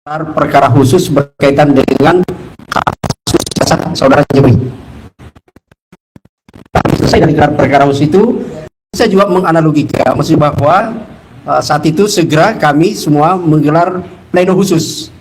perkara khusus berkaitan dengan kasus saudara Jemri. Selesai dari gelar perkara khusus itu, saya juga menganalogikan maksudnya bahwa saat itu segera kami semua menggelar pleno khusus.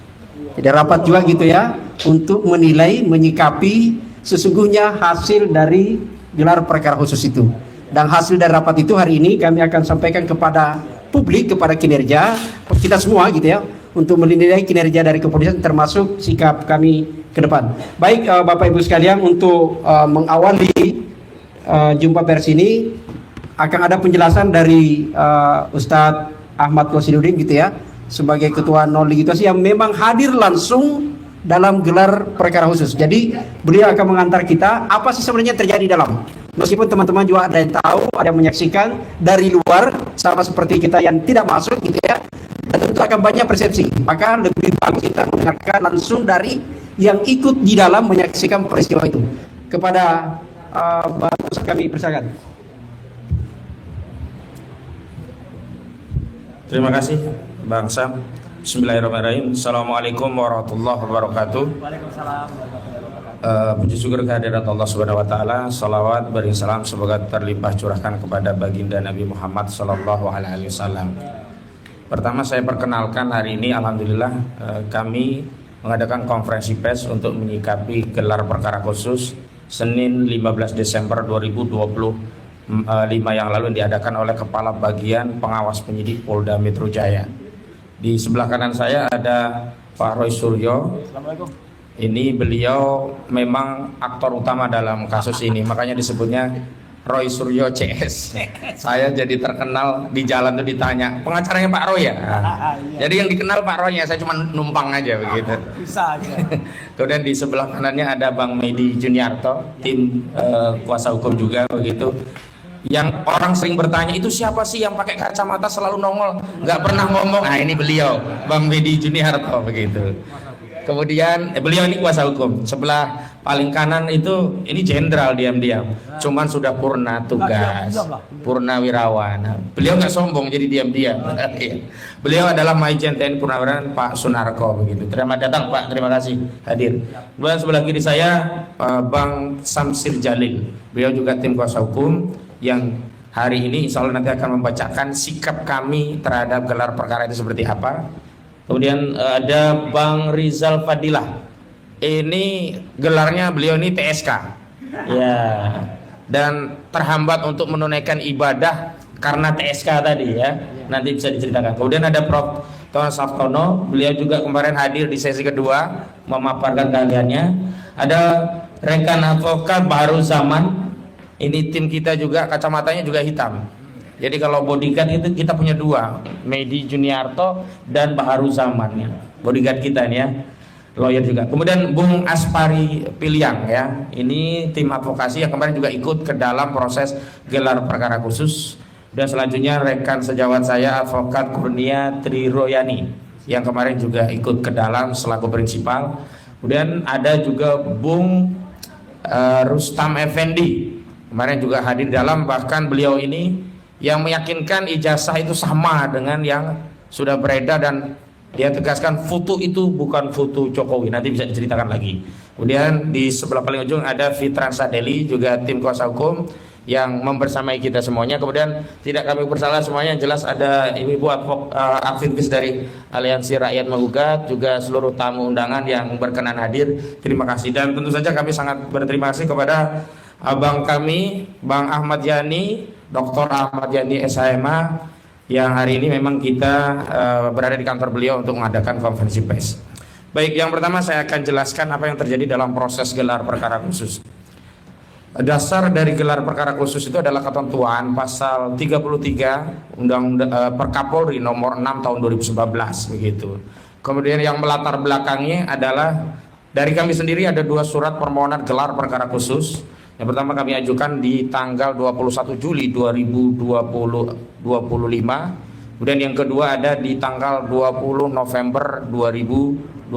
Jadi rapat juga gitu ya, untuk menilai, menyikapi sesungguhnya hasil dari gelar perkara khusus itu. Dan hasil dari rapat itu hari ini kami akan sampaikan kepada publik, kepada kinerja kita semua gitu ya, untuk menilai kinerja dari kepolisian termasuk sikap kami ke depan. Baik Bapak Ibu sekalian, untuk mengawali jumpa pers ini akan ada penjelasan dari Ustadz Ahmad Kosidudin gitu ya, sebagai ketua non legislasi yang memang hadir langsung dalam gelar perkara khusus. Jadi beliau akan mengantar kita apa sih sebenarnya terjadi dalam. Meskipun teman-teman juga ada yang tahu, ada yang menyaksikan dari luar sama seperti kita yang tidak masuk gitu ya. Dan tentu akan banyak persepsi. Maka lebih bagus kita mendengarkan langsung dari yang ikut di dalam menyaksikan peristiwa itu. Kepada Bapak kami persilakan. Terima kasih Bang Sam. Bismillahirrahmanirrahim. Assalamualaikum warahmatullahi wabarakatuh. Waalaikumsalam. Puji syukur kehadirat Allah Subhanahu wa taala. Salawat beri salam semoga terlimpah curahkan kepada baginda Nabi Muhammad sallallahu alaihi wasallam. Pertama saya perkenalkan, hari ini alhamdulillah kami mengadakan konferensi pers untuk menyikapi gelar perkara khusus Senin 15 Desember 2025 yang lalu yang diadakan oleh Kepala Bagian Pengawas Penyidik Polda Metro Jaya. Di sebelah kanan saya ada Pak Roy Suryo. Assalamualaikum. Ini beliau memang aktor utama dalam kasus ini, makanya disebutnya Roy Suryo CS. Saya jadi terkenal di jalan tuh ditanya, pengacaranya Pak Roy ya? Iya. Jadi yang dikenal Pak Roy ya, saya cuma numpang aja begitu. Bisa. Kemudian di sebelah kanannya ada Bang Medi Juniarto, tim kuasa hukum juga begitu. Yang orang sering bertanya, itu siapa sih yang pakai kacamata selalu nongol, nggak pernah ngomong? Nah ini beliau, Bang Medi Juniarto begitu. Kemudian beliau ini kuasa hukum. Sebelah paling kanan itu ini jenderal diam-diam, cuman sudah purna tugas, purna wirawan. Beliau nggak sombong jadi diam-diam. Beliau adalah Maijen TNI Purnawirawan Pak Sunarko begitu. Terima datang Pak, terima kasih hadir. Kemudian sebelah kiri saya Bang Samsir Jalil. Beliau juga tim kuasa hukum yang hari ini insya Allah nanti akan membacakan sikap kami terhadap gelar perkara itu seperti apa. Kemudian ada Bang Rizal Fadilah. Ini gelarnya beliau ini TSK. Ya. Dan terhambat untuk menunaikan ibadah karena TSK tadi ya. Nanti bisa diceritakan. Kemudian ada Prof. Tono Sabtono. Beliau juga kemarin hadir di sesi kedua memaparkan keahliannya. Ada rekan advokat Baru Zaman. Ini tim kita juga, kacamatanya juga hitam. Jadi kalau bodyguard itu kita punya dua, Medi Juniarto dan Baharu Zaman ya. Bodyguard kita ini ya, lawyer juga. Kemudian Bung Aspari Piliang ya, ini tim advokasi yang kemarin juga ikut ke dalam proses gelar perkara khusus. Dan selanjutnya rekan sejawat saya Advokat Kurnia Triroyani yang kemarin juga ikut ke dalam selaku prinsipal. Kemudian ada juga Bung Rustam Effendi, kemarin juga hadir dalam, bahkan beliau ini yang meyakinkan ijazah itu sama dengan yang sudah beredar dan dia tegaskan foto itu bukan foto Jokowi, nanti bisa diceritakan lagi. Kemudian di sebelah paling ujung ada Fitran Sadeli, juga tim kuasa hukum yang membersamai kita semuanya. Kemudian tidak kami bersalah semuanya, jelas ada ibu-ibu aktivis dari Aliansi Rakyat Menggugat, juga seluruh tamu undangan yang berkenan hadir. Terima kasih, dan tentu saja kami sangat berterima kasih kepada abang kami Bang Ahmad Yani, Dr. Ahmad Yani SHMA, yang hari ini memang kita berada di kantor beliau untuk mengadakan konferensi pers. Baik, yang pertama saya akan jelaskan apa yang terjadi dalam proses gelar perkara khusus. Dasar dari gelar perkara khusus itu adalah ketentuan pasal 33 Undang-Undang Perkapolri nomor 6 tahun 2011 begitu. Kemudian yang melatar belakangnya adalah dari kami sendiri ada dua surat permohonan gelar perkara khusus. Yang pertama kami ajukan di tanggal 21 Juli 2025. Kemudian yang kedua ada di tanggal 20 November 2025.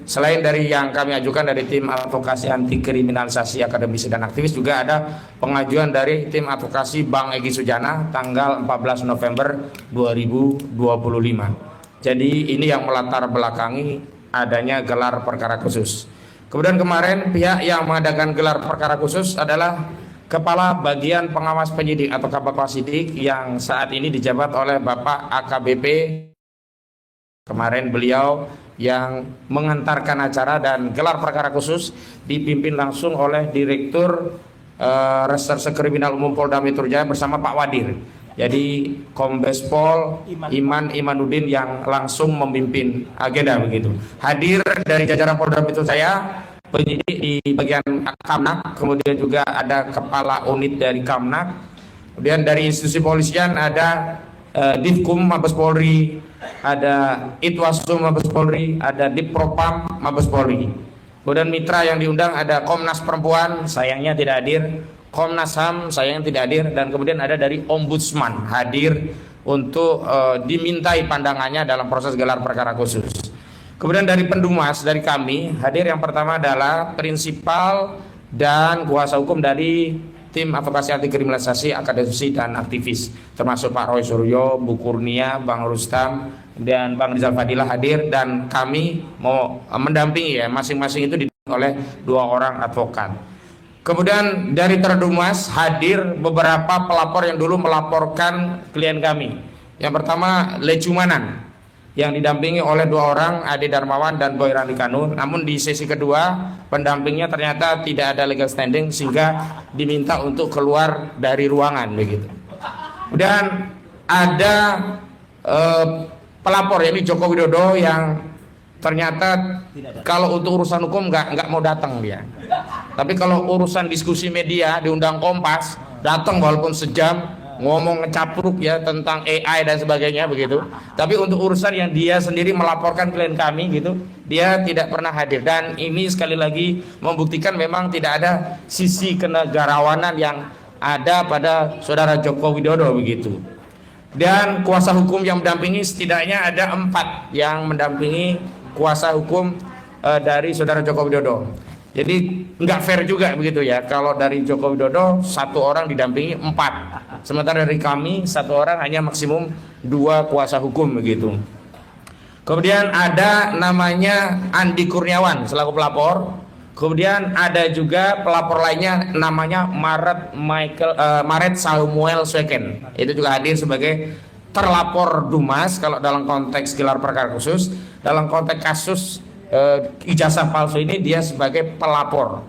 Selain dari yang kami ajukan dari tim advokasi anti kriminalisasi akademisi dan aktivis, juga ada pengajuan dari tim advokasi Bang Egy Sujana tanggal 14 November 2025. Jadi ini yang melatar belakangi adanya gelar perkara khusus. Kemudian kemarin pihak yang mengadakan gelar perkara khusus adalah Kepala Bagian Pengawas Penyidik atau Kapasidik yang saat ini dijabat oleh Bapak AKBP. Kemarin beliau yang mengantarkan acara dan gelar perkara khusus dipimpin langsung oleh Direktur Reserse Kriminal Umum Polda Metro Jaya bersama Pak Wadir. Jadi Kombes Pol Iman Imanuddin yang langsung memimpin agenda begitu. Hadir dari jajaran Polda Metro Jaya, penyidik di bagian Kamnak, kemudian juga ada kepala unit dari Kamnak, kemudian dari institusi polisian ada Divkum Mabes Polri, ada Itwasum Mabes Polri, ada Dipropam Mabes Polri. Kemudian mitra yang diundang ada Komnas Perempuan, sayangnya tidak hadir, Komnas HAM sayangnya tidak hadir, dan kemudian ada dari Ombudsman hadir untuk dimintai pandangannya dalam proses gelar perkara khusus. Kemudian dari Pendumas, dari kami hadir yang pertama adalah prinsipal dan kuasa hukum dari tim advokasi anti kriminalisasi, akademisi dan aktivis, termasuk Pak Roy Suryo, Bu Kurnia, Bang Rustam, dan Bang Rizal Fadilah hadir, dan kami mau mendampingi ya, masing-masing itu didampingi oleh 2 orang advokat. Kemudian dari Terdumas hadir beberapa pelapor yang dulu melaporkan klien kami. Yang pertama Lecumanan yang didampingi oleh 2 orang, Ade Darmawan dan Boy Randikanu. Namun di sesi kedua pendampingnya ternyata tidak ada legal standing sehingga diminta untuk keluar dari ruangan begitu. Kemudian ada pelapor yakni Joko Widodo yang ternyata kalau untuk urusan hukum nggak mau datang dia. Tapi kalau urusan diskusi media diundang Kompas, datang walaupun sejam, ngomong ngecapruk ya tentang AI dan sebagainya begitu. Tapi untuk urusan yang dia sendiri melaporkan klien kami gitu, dia tidak pernah hadir. Dan ini sekali lagi membuktikan memang tidak ada sisi kenegarawanan yang ada pada saudara Joko Widodo begitu. Dan kuasa hukum yang mendampingi setidaknya ada 4 yang mendampingi kuasa hukum dari saudara Joko Widodo. Jadi nggak fair juga begitu ya, kalau dari Joko Widodo 1 orang didampingi 4, sementara dari kami 1 orang hanya maksimum 2 kuasa hukum begitu. Kemudian ada namanya Andi Kurniawan selaku pelapor. Kemudian ada juga pelapor lainnya namanya Maret Samuel Sweken, itu juga hadir sebagai terlapor Dumas kalau dalam konteks gelar perkara khusus. Dalam konteks kasus ijazah palsu ini dia sebagai pelapor.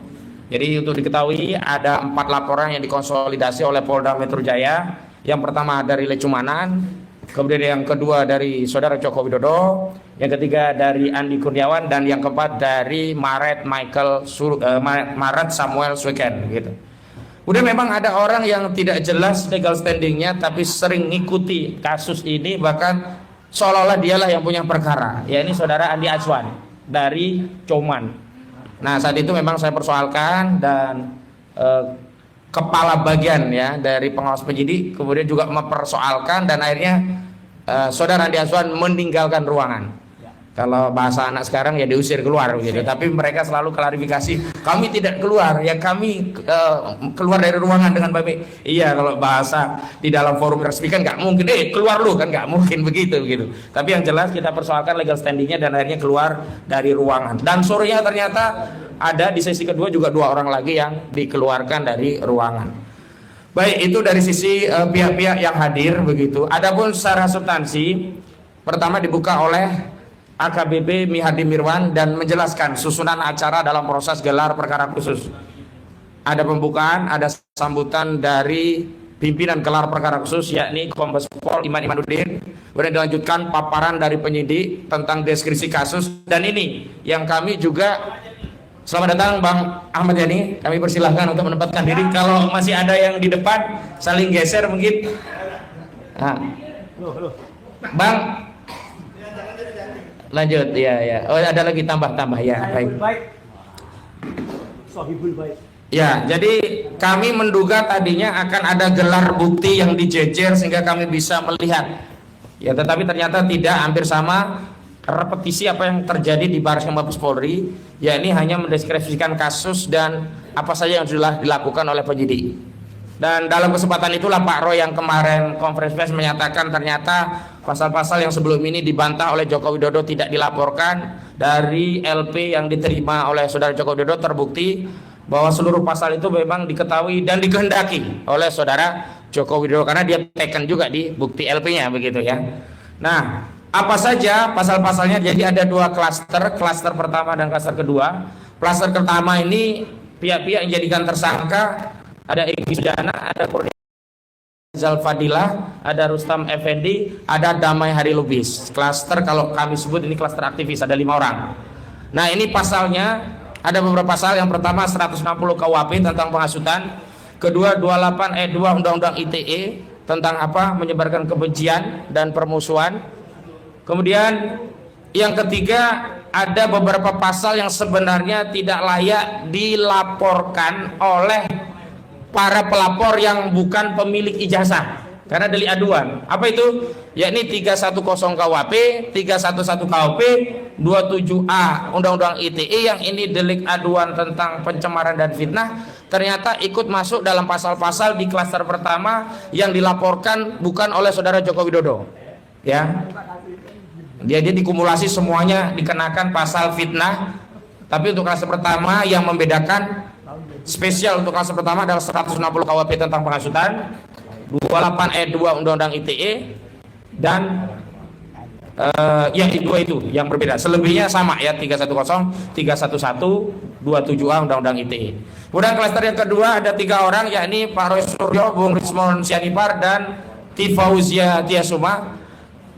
Jadi untuk diketahui ada 4 laporan yang dikonsolidasi oleh Polda Metro Jaya. Yang pertama dari Lecumanan, kemudian yang kedua dari saudara Joko Widodo, yang ketiga dari Andi Kurniawan, dan yang keempat dari Maret Samuel Sweken gitu. Udah memang ada orang yang tidak jelas legal standingnya tapi sering ngikuti kasus ini, bahkan seolah-olah dialah yang punya perkara. Ya ini saudara Andi Azwan dari Coman. Nah saat itu memang saya persoalkan, dan kepala bagian ya dari pengawas penyidik kemudian juga mempersoalkan, dan akhirnya saudara Andi Azwan meninggalkan ruangan. Kalau bahasa anak sekarang ya diusir keluar gitu. Tapi mereka selalu klarifikasi, kami tidak keluar, ya kami keluar dari ruangan dengan baik. Iya, kalau bahasa di dalam forum resmi kan nggak mungkin, keluar lu kan nggak mungkin begitu gitu. Tapi yang jelas kita persoalkan legal standingnya dan akhirnya keluar dari ruangan. Dan sorenya ternyata ada di sesi kedua juga 2 orang lagi yang dikeluarkan dari ruangan. Baik, itu dari sisi pihak-pihak yang hadir begitu. Adapun secara substansi, pertama dibuka oleh AKBP Mihadi Mirwan dan menjelaskan susunan acara dalam proses gelar perkara khusus. Ada pembukaan, ada sambutan dari pimpinan gelar perkara khusus yakni Kombes Pol Iman Imanuddin. Kemudian dilanjutkan paparan dari penyidik tentang deskripsi kasus, dan ini yang kami juga. Selamat datang Bang Ahmad Yani. Kami persilahkan untuk menempatkan diri. Kalau masih ada yang di depan saling geser mungkin. Nah. Bang, lanjut ya. Oh ada lagi tambah ya. Baik. Ya, jadi kami menduga tadinya akan ada gelar bukti yang dijejer sehingga kami bisa melihat. Ya, tetapi ternyata tidak, hampir sama repetisi apa yang terjadi di Baris Krim Mabes Polri, yakni hanya mendeskripsikan kasus dan apa saja yang sudah dilakukan oleh penyidik. Dan dalam kesempatan itulah Pak Roy yang kemarin konferensi pers menyatakan ternyata pasal-pasal yang sebelum ini dibantah oleh Joko Widodo tidak dilaporkan. Dari LP yang diterima oleh saudara Joko Widodo terbukti bahwa seluruh pasal itu memang diketahui dan dikehendaki oleh saudara Joko Widodo, karena dia tekan juga di bukti LP-nya begitu ya. Nah, apa saja pasal-pasalnya? Jadi ada dua klaster pertama dan klaster kedua. Klaster pertama ini pihak-pihak yang dijadikan tersangka ada Egy Sujana, ada Rizal Fadilah, ada Rustam Effendi, ada Damai Hari Lubis. Klaster, kalau kami sebut ini klaster aktivis, ada 5 orang. Nah, ini pasalnya ada beberapa pasal. Yang pertama 160 KUHP tentang penghasutan, kedua 28 ayat 2 Undang-Undang ITE tentang apa? Menyebarkan kebencian dan permusuhan. Kemudian yang ketiga ada beberapa pasal yang sebenarnya tidak layak dilaporkan oleh para pelapor yang bukan pemilik ijazah karena delik aduan. Apa itu? Yakni 310 KUHP, 311 KUHP, 27A Undang-Undang ITE yang ini delik aduan tentang pencemaran dan fitnah ternyata ikut masuk dalam pasal-pasal di klaster pertama yang dilaporkan bukan oleh saudara Joko Widodo. Ya. Dia dikumulasi semuanya dikenakan pasal fitnah, tapi untuk klaster pertama yang membedakan spesial untuk klaster pertama adalah 160 KUHP tentang penghasutan, 28 ayat 2 Undang-Undang ITE, dan yang kedua itu yang berbeda. Selebihnya sama ya, 310, 311, 27A Undang-Undang ITE. Kemudian klaster yang kedua ada 3 orang, yakni Pak Roy Suryo, Bung Rismon Sianipar, dan Tifauzia Tiasuma.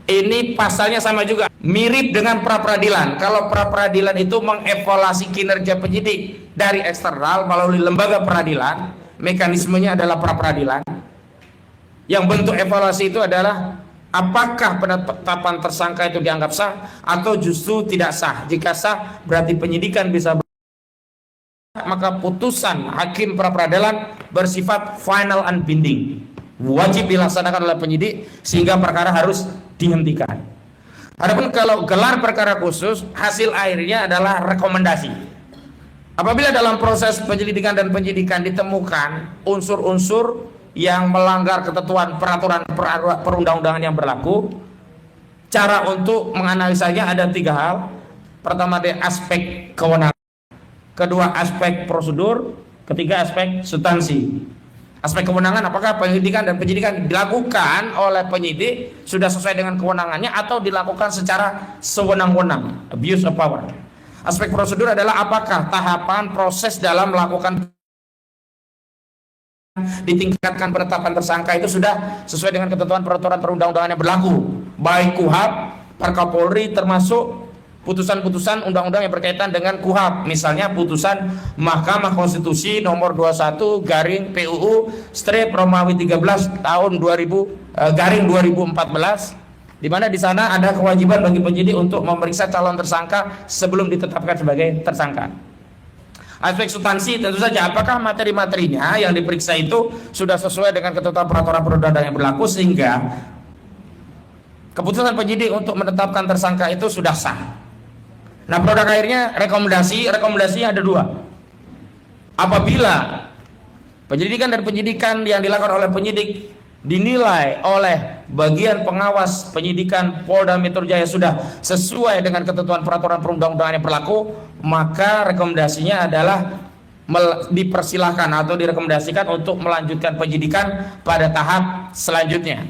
Ini pasalnya sama juga, mirip dengan pra peradilan. Kalau pra peradilan itu mengevaluasi kinerja penyidik dari eksternal melalui lembaga peradilan, mekanismenya adalah pra peradilan. Yang bentuk evaluasi itu adalah apakah penetapan tersangka itu dianggap sah atau justru tidak sah. Jika sah berarti penyidikan bisa maka putusan hakim pra peradilan bersifat final and binding, wajib dilaksanakan oleh penyidik sehingga perkara harus dihentikan. Adapun kalau gelar perkara khusus, hasil akhirnya adalah rekomendasi. Apabila dalam proses penyelidikan dan penyidikan ditemukan unsur-unsur yang melanggar ketentuan peraturan perundang-undangan yang berlaku, cara untuk menganalisanya ada 3 hal. Pertama dari aspek kewenangan, kedua aspek prosedur, ketiga aspek substansi. Aspek kewenangan, apakah penyelidikan dan penyidikan dilakukan oleh penyidik sudah sesuai dengan kewenangannya atau dilakukan secara sewenang-wenang, abuse of power. Aspek prosedur adalah apakah tahapan proses dalam melakukan ditingkatkan penetapan tersangka itu sudah sesuai dengan ketentuan peraturan perundang-undangan yang berlaku, baik KUHP, Perkapolri, termasuk putusan-putusan undang-undang yang berkaitan dengan KUHP, misalnya putusan Mahkamah Konstitusi nomor 21 garing PUU strip Romawi 13 tahun 2000 garing 2014, di mana di sana ada kewajiban bagi penyidik untuk memeriksa calon tersangka sebelum ditetapkan sebagai tersangka. Aspek substansi tentu saja apakah materi-materinya yang diperiksa itu sudah sesuai dengan ketentuan peraturan perundang-undangan yang berlaku sehingga keputusan penyidik untuk menetapkan tersangka itu sudah sah. Nah, produk akhirnya rekomendasinya ada 2. Apabila penyelidikan dan penyidikan yang dilakukan oleh penyidik dinilai oleh bagian pengawas penyidikan Polda Metro Jaya sudah sesuai dengan ketentuan peraturan perundang-undangan yang berlaku, maka rekomendasinya adalah dipersilahkan atau direkomendasikan untuk melanjutkan penyidikan pada tahap selanjutnya.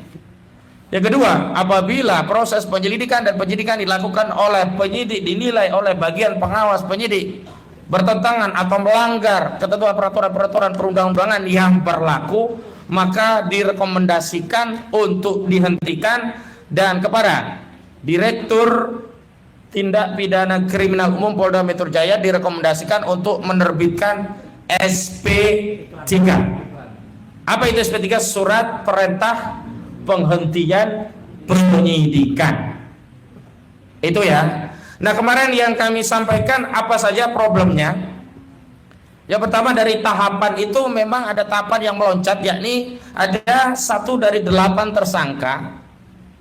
Yang kedua, apabila proses penyelidikan dan penyidikan dilakukan oleh penyidik dinilai oleh bagian pengawas penyidik bertentangan atau melanggar ketentuan peraturan perundang-undangan yang berlaku, maka direkomendasikan untuk dihentikan dan kepada Direktur Tindak Pidana Kriminal Umum Polda Metro Jaya direkomendasikan untuk menerbitkan SP3. Apa itu SP3? Surat Perintah Penghentian Penyidikan. Itu ya. Nah, kemarin yang kami sampaikan apa saja problemnya? Yang pertama dari tahapan itu memang ada tahapan yang meloncat, yakni ada 1 dari 8 tersangka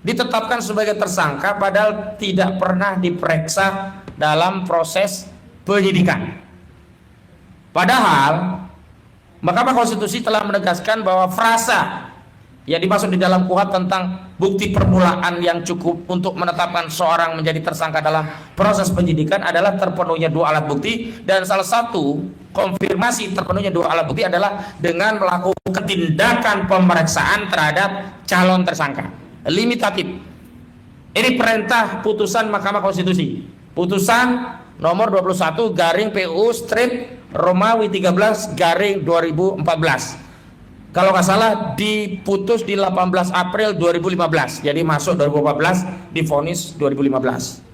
ditetapkan sebagai tersangka padahal tidak pernah diperiksa dalam proses penyidikan. Padahal Mahkamah Konstitusi telah menegaskan bahwa frasa ya dimaksud di dalam KUHP tentang bukti permulaan yang cukup untuk menetapkan seorang menjadi tersangka dalam proses penyidikan adalah terpenuhnya 2 alat bukti, dan salah satu konfirmasi terpenuhnya 2 alat bukti adalah dengan melakukan tindakan pemeriksaan terhadap calon tersangka. Limitatif. Ini perintah putusan Mahkamah Konstitusi. Putusan nomor 21 garing PU strip Romawi 13 garing 2014. Kalau nggak salah diputus di 18 April 2015. Jadi masuk 2014, divonis 2015.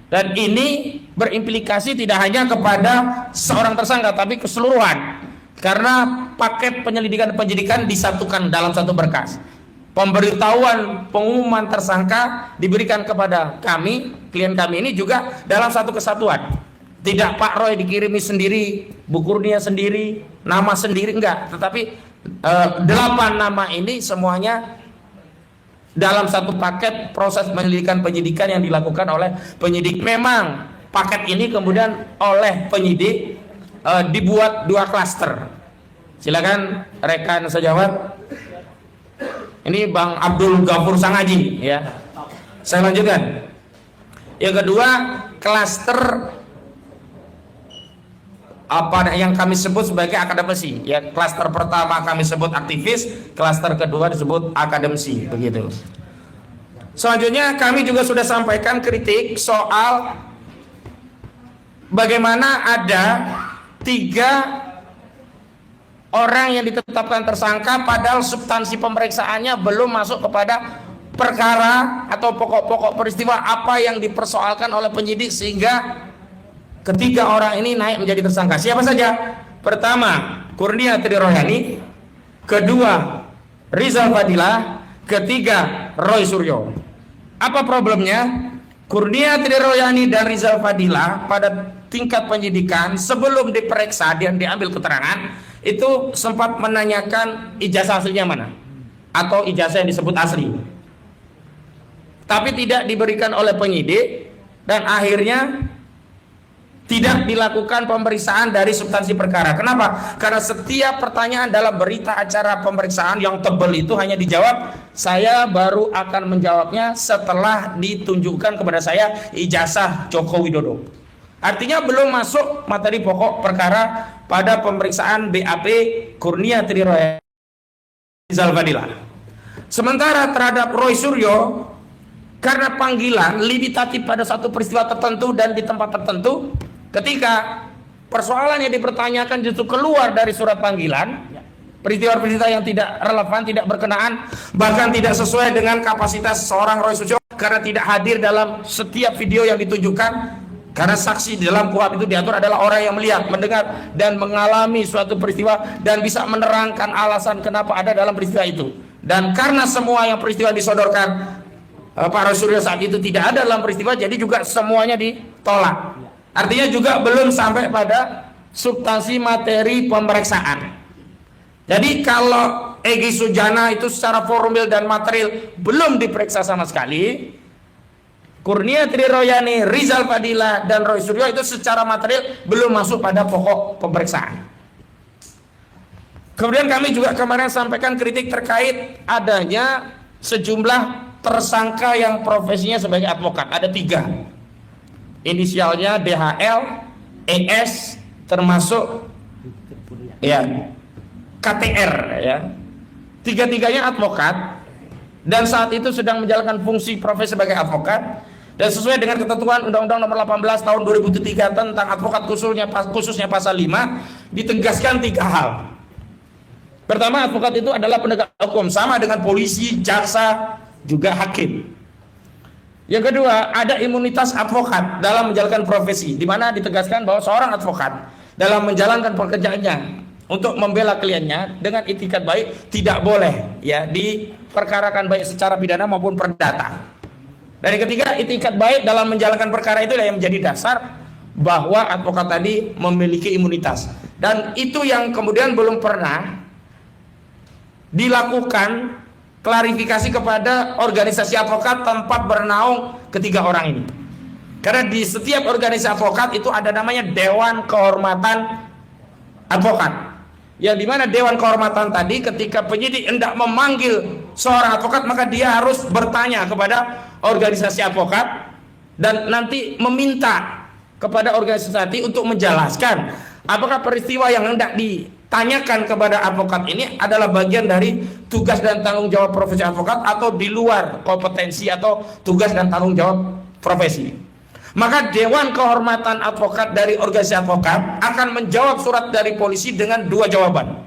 Dan ini berimplikasi tidak hanya kepada seorang tersangka, tapi keseluruhan. Karena paket penyelidikan dan penyidikan disatukan dalam satu berkas. Pemberitahuan pengumuman tersangka diberikan kepada kami, klien kami ini juga dalam satu kesatuan. Tidak Pak Roy dikirimi sendiri, Bu Kurnia sendiri, nama sendiri, enggak. Tetapi 8 nama ini semuanya dalam satu paket proses penyelidikan penyidikan yang dilakukan oleh penyidik. Memang paket ini kemudian oleh penyidik dibuat 2 klaster. Silakan rekan sejawat. Ini Bang Abdul Ghafur Sangaji, ya. Saya lanjutkan. Yang kedua, klaster apa yang kami sebut sebagai akademisi, ya. Klaster pertama kami sebut aktivis, klaster kedua disebut akademisi, begitu. Selanjutnya kami juga sudah sampaikan kritik soal bagaimana ada 3 orang yang ditetapkan tersangka padahal substansi pemeriksaannya belum masuk kepada perkara atau pokok-pokok peristiwa apa yang dipersoalkan oleh penyidik sehingga ketiga orang ini naik menjadi tersangka. Siapa saja? Pertama, Kurnia Triroyani. Kedua, Rizal Fadilah. Ketiga, Roy Suryo. Apa problemnya? Kurnia Triroyani dan Rizal Fadilah pada tingkat penyidikan sebelum diperiksa dan diambil keterangan itu sempat menanyakan ijazah aslinya mana atau ijazah yang disebut asli, tapi tidak diberikan oleh penyidik dan akhirnya tidak dilakukan pemeriksaan dari substansi perkara. Kenapa? Karena setiap pertanyaan dalam berita acara pemeriksaan yang tebal itu hanya dijawab, saya baru akan menjawabnya setelah ditunjukkan kepada saya ijazah Joko Widodo. Artinya belum masuk materi pokok perkara pada pemeriksaan BAP Kurnia Triroyani Rizal Fadilah. Sementara terhadap Roy Suryo, karena panggilan limitatif pada satu peristiwa tertentu dan di tempat tertentu, ketika persoalan yang dipertanyakan justru keluar dari surat panggilan, peristiwa-peristiwa yang tidak relevan, tidak berkenaan, bahkan tidak sesuai dengan kapasitas seorang Roy Suryo karena tidak hadir dalam setiap video yang ditunjukkan. Karena saksi di dalam KUHP itu diatur adalah orang yang melihat, mendengar, dan mengalami suatu peristiwa dan bisa menerangkan alasan kenapa ada dalam peristiwa itu. Dan karena semua yang peristiwa disodorkan Pak Roy Suryo saat itu tidak ada dalam peristiwa, jadi juga semuanya ditolak. Artinya juga belum sampai pada substansi materi pemeriksaan. Jadi kalau Egy Sujana itu secara formil dan material belum diperiksa sama sekali, Kurnia Triroyani, Rizal Fadilah, dan Roy Suryo itu secara material belum masuk pada pokok pemeriksaan. Kemudian kami juga kemarin sampaikan kritik terkait adanya sejumlah tersangka yang profesinya sebagai advokat. Ada 3. Inisialnya DHL, ES, termasuk ya KTR, ya. 3-tiganya advokat dan saat itu sedang menjalankan fungsi profesi sebagai advokat, dan sesuai dengan ketentuan Undang-Undang Nomor 18 Tahun 2003 tentang advokat khususnya pasal 5 ditegaskan 3 hal. Pertama, advokat itu adalah penegak hukum sama dengan polisi, jaksa, juga hakim. Yang kedua, ada imunitas advokat dalam menjalankan profesi, di mana ditegaskan bahwa seorang advokat dalam menjalankan pekerjaannya untuk membela kliennya dengan itikat baik tidak boleh ya diperkarakan baik secara pidana maupun perdata. Dan yang ketiga, itikat baik dalam menjalankan perkara itu yang menjadi dasar bahwa advokat tadi memiliki imunitas. Dan itu yang kemudian belum pernah dilakukan klarifikasi kepada organisasi advokat tempat bernaung ketiga orang ini. Karena di setiap organisasi advokat itu ada namanya Dewan Kehormatan Advokat. yang dimana Dewan Kehormatan tadi ketika penyidik hendak memanggil seorang advokat, maka dia harus bertanya kepada organisasi advokat dan nanti meminta kepada organisasi tadi untuk menjelaskan apakah peristiwa yang hendak ditanyakan kepada advokat ini adalah bagian dari tugas dan tanggung jawab profesi advokat atau di luar kompetensi atau tugas dan tanggung jawab profesi. Maka Dewan Kehormatan Advokat dari organisasi advokat akan menjawab surat dari polisi dengan dua jawaban.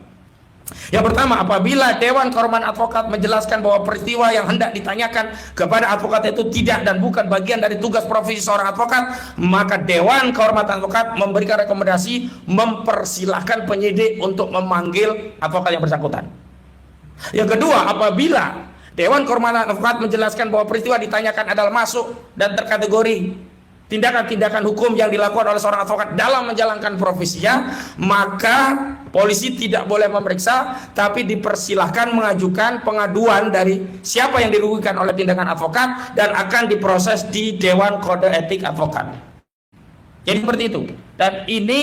Yang pertama, apabila Dewan Kehormatan Advokat menjelaskan bahwa peristiwa yang hendak ditanyakan kepada advokat itu tidak dan bukan bagian dari tugas profesi seorang advokat, maka Dewan Kehormatan Advokat memberikan rekomendasi mempersilahkan penyidik untuk memanggil advokat yang bersangkutan. Yang kedua, apabila Dewan Kehormatan Advokat menjelaskan bahwa peristiwa ditanyakan adalah masuk dan terkategori tindakan-tindakan hukum yang dilakukan oleh seorang advokat dalam menjalankan profesinya, maka polisi tidak boleh memeriksa, tapi dipersilahkan mengajukan pengaduan dari siapa yang dirugikan oleh tindakan advokat dan akan diproses di Dewan Kode Etik Advokat. Jadi seperti itu. Dan ini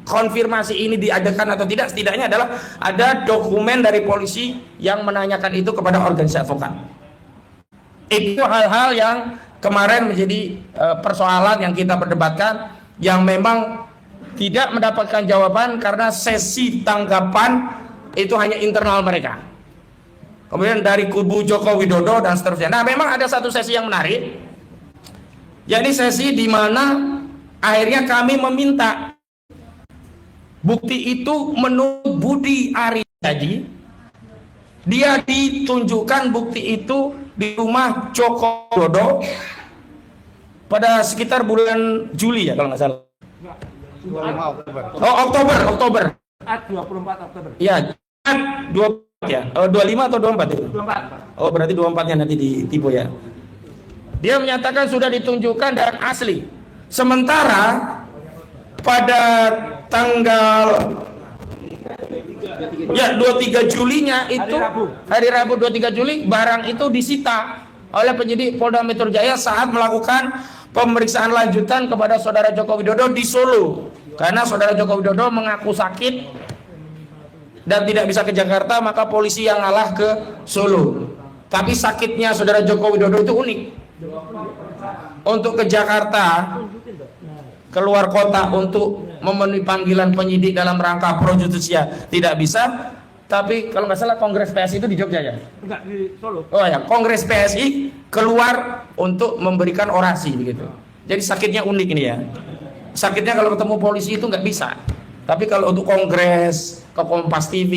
konfirmasi ini diadakan atau tidak, setidaknya adalah ada dokumen dari polisi yang menanyakan itu kepada organisasi advokat. Itu hal-hal yang kemarin menjadi persoalan yang kita perdebatkan, yang memang tidak mendapatkan jawaban karena sesi tanggapan itu hanya internal mereka. Kemudian dari kubu Joko Widodo dan seterusnya. Nah, memang ada satu sesi yang menarik, yakni sesi di mana akhirnya kami meminta bukti itu menurut Budi Ariadi, dia ditunjukkan bukti itu di rumah Joko Widodo pada sekitar bulan Juli ya kalau nggak salah. 25 Oktober. Oh, Oktober. 24 Oktober. Iya, 24 ya. 25 atau 24 itu? 24. Oh, berarti 24-nya nanti ditipu ya. Dia menyatakan sudah ditunjukkan dan asli. Sementara pada tanggal 23 Julinya itu hari Rabu 23 Juli barang itu disita oleh penyidik Polda Metro Jaya saat melakukan pemeriksaan lanjutan kepada saudara Joko Widodo di Solo, karena saudara Joko Widodo mengaku sakit dan tidak bisa ke Jakarta, maka polisi yang ngalah ke Solo. Tapi sakitnya saudara Joko Widodo itu unik. Untuk ke Jakarta, keluar kota untuk memenuhi panggilan penyidik dalam rangka pro justisia tidak bisa. Tapi kalau nggak salah Kongres PSI itu di Jogja ya? Enggak, di Solo. Oh ya, Kongres PSI keluar untuk memberikan orasi begitu. Jadi sakitnya unik ini ya. Sakitnya kalau ketemu polisi itu nggak bisa. Tapi kalau untuk kongres, ke Kompas TV,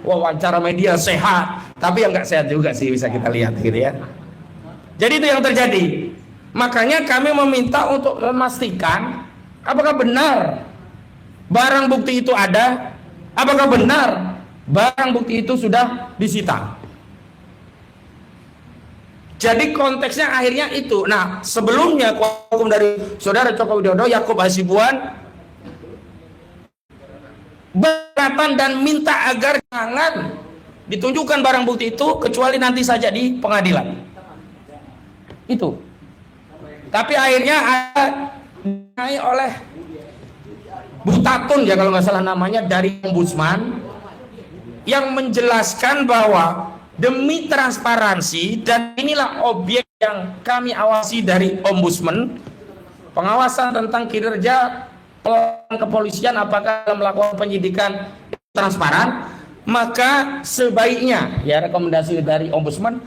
wawancara media sehat. Tapi yang nggak sehat juga sih bisa kita lihat gitu ya. Jadi itu yang terjadi. Makanya kami meminta untuk memastikan apakah benar barang bukti itu ada, apakah benar barang bukti itu sudah disita. Jadi konteksnya akhirnya itu. Nah, sebelumnya hukum dari saudara Joko Widodo, Yakub Hasibuan beratan dan minta agar jangan ditunjukkan barang bukti itu kecuali nanti saja di pengadilan. Itu. Tapi akhirnya ada oleh Bu Tatun ya kalau nggak salah namanya dari Ombudsman yang menjelaskan bahwa demi transparansi, dan inilah objek yang kami awasi dari Ombudsman, pengawasan tentang kinerja kepolisian apakah melakukan penyidikan transparan, maka sebaiknya ya rekomendasi dari Ombudsman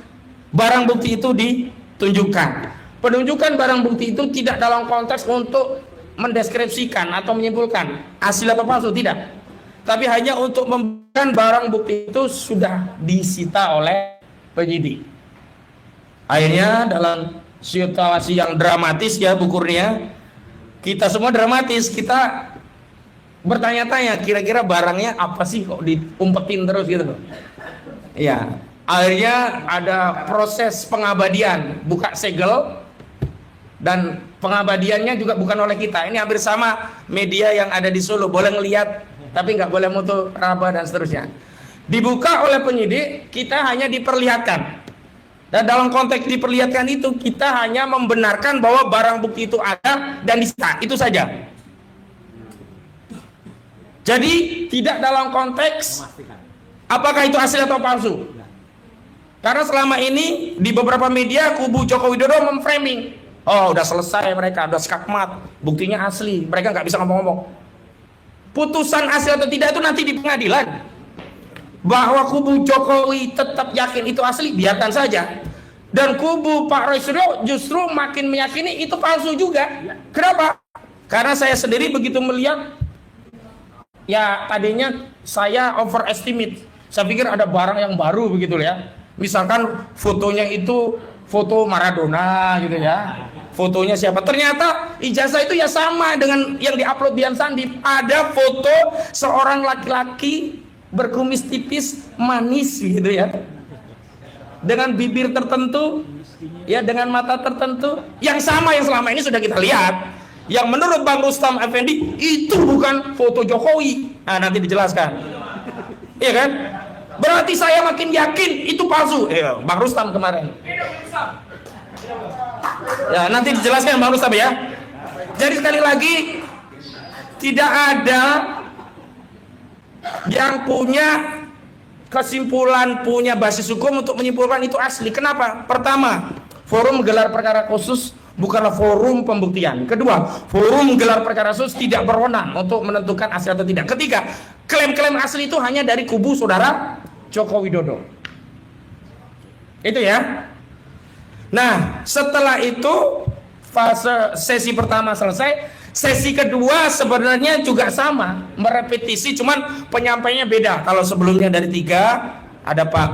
barang bukti itu ditunjukkan. Penunjukan barang bukti itu tidak dalam konteks untuk mendeskripsikan atau menyimpulkan asli atau palsu, tidak. Tapi hanya untuk memberikan barang bukti itu sudah disita oleh penyidik. Akhirnya dalam situasi yang dramatis ya Bu Kurnia, kita semua dramatis, kita bertanya-tanya kira-kira barangnya apa sih kok diumpetin terus gitu. Ya, akhirnya ada proses pengabadian, buka segel, dan pengabadiannya juga bukan oleh kita. Ini hampir sama media yang ada di Solo, boleh ngelihat tapi nggak boleh foto raba dan seterusnya. Dibuka oleh penyidik, kita hanya diperlihatkan. Dan dalam konteks diperlihatkan itu, kita hanya membenarkan bahwa barang bukti itu ada dan disita, itu saja. Jadi tidak dalam konteks apakah itu asli atau palsu. Karena selama ini di beberapa media kubu Joko Widodo memframing, oh udah selesai mereka, udah skakmat, buktinya asli, mereka nggak bisa ngomong-ngomong. Putusan asli atau tidak itu nanti di pengadilan. Bahwa kubu Jokowi tetap yakin itu asli, biarkan saja. Dan kubu Pak Roy Suryo justru makin meyakini itu palsu juga. Kenapa? Karena saya sendiri begitu melihat, ya tadinya saya overestimate. Saya pikir ada barang yang baru begitu ya. Misalkan fotonya itu foto Maradona gitu ya. Fotonya siapa? Ternyata ijazah itu ya sama dengan yang diupload Dian Sandi. Ada foto seorang laki-laki berkumis tipis, manis gitu ya. Dengan bibir tertentu, ya dengan mata tertentu, yang sama yang selama ini sudah kita lihat. Yang menurut Bang Rustam Effendi itu bukan foto Jokowi. Nah, nanti dijelaskan. Iya kan? Berarti saya makin yakin itu palsu. Bang Rustam kemarin. Ya, nanti dijelaskan Bang Rustam ya. Jadi sekali lagi tidak ada yang punya kesimpulan, punya basis hukum untuk menyimpulkan itu asli. Kenapa? Pertama, forum gelar perkara khusus bukanlah forum pembuktian. Kedua, forum gelar perkara khusus tidak berwenang untuk menentukan asli atau tidak. Ketiga, klaim-klaim asli itu hanya dari kubu saudara Joko Widodo. Itu ya. Nah, setelah itu fase sesi pertama selesai, sesi kedua sebenarnya juga sama, merepetisi, cuman penyampainya beda. Kalau sebelumnya dari 3 ada Pak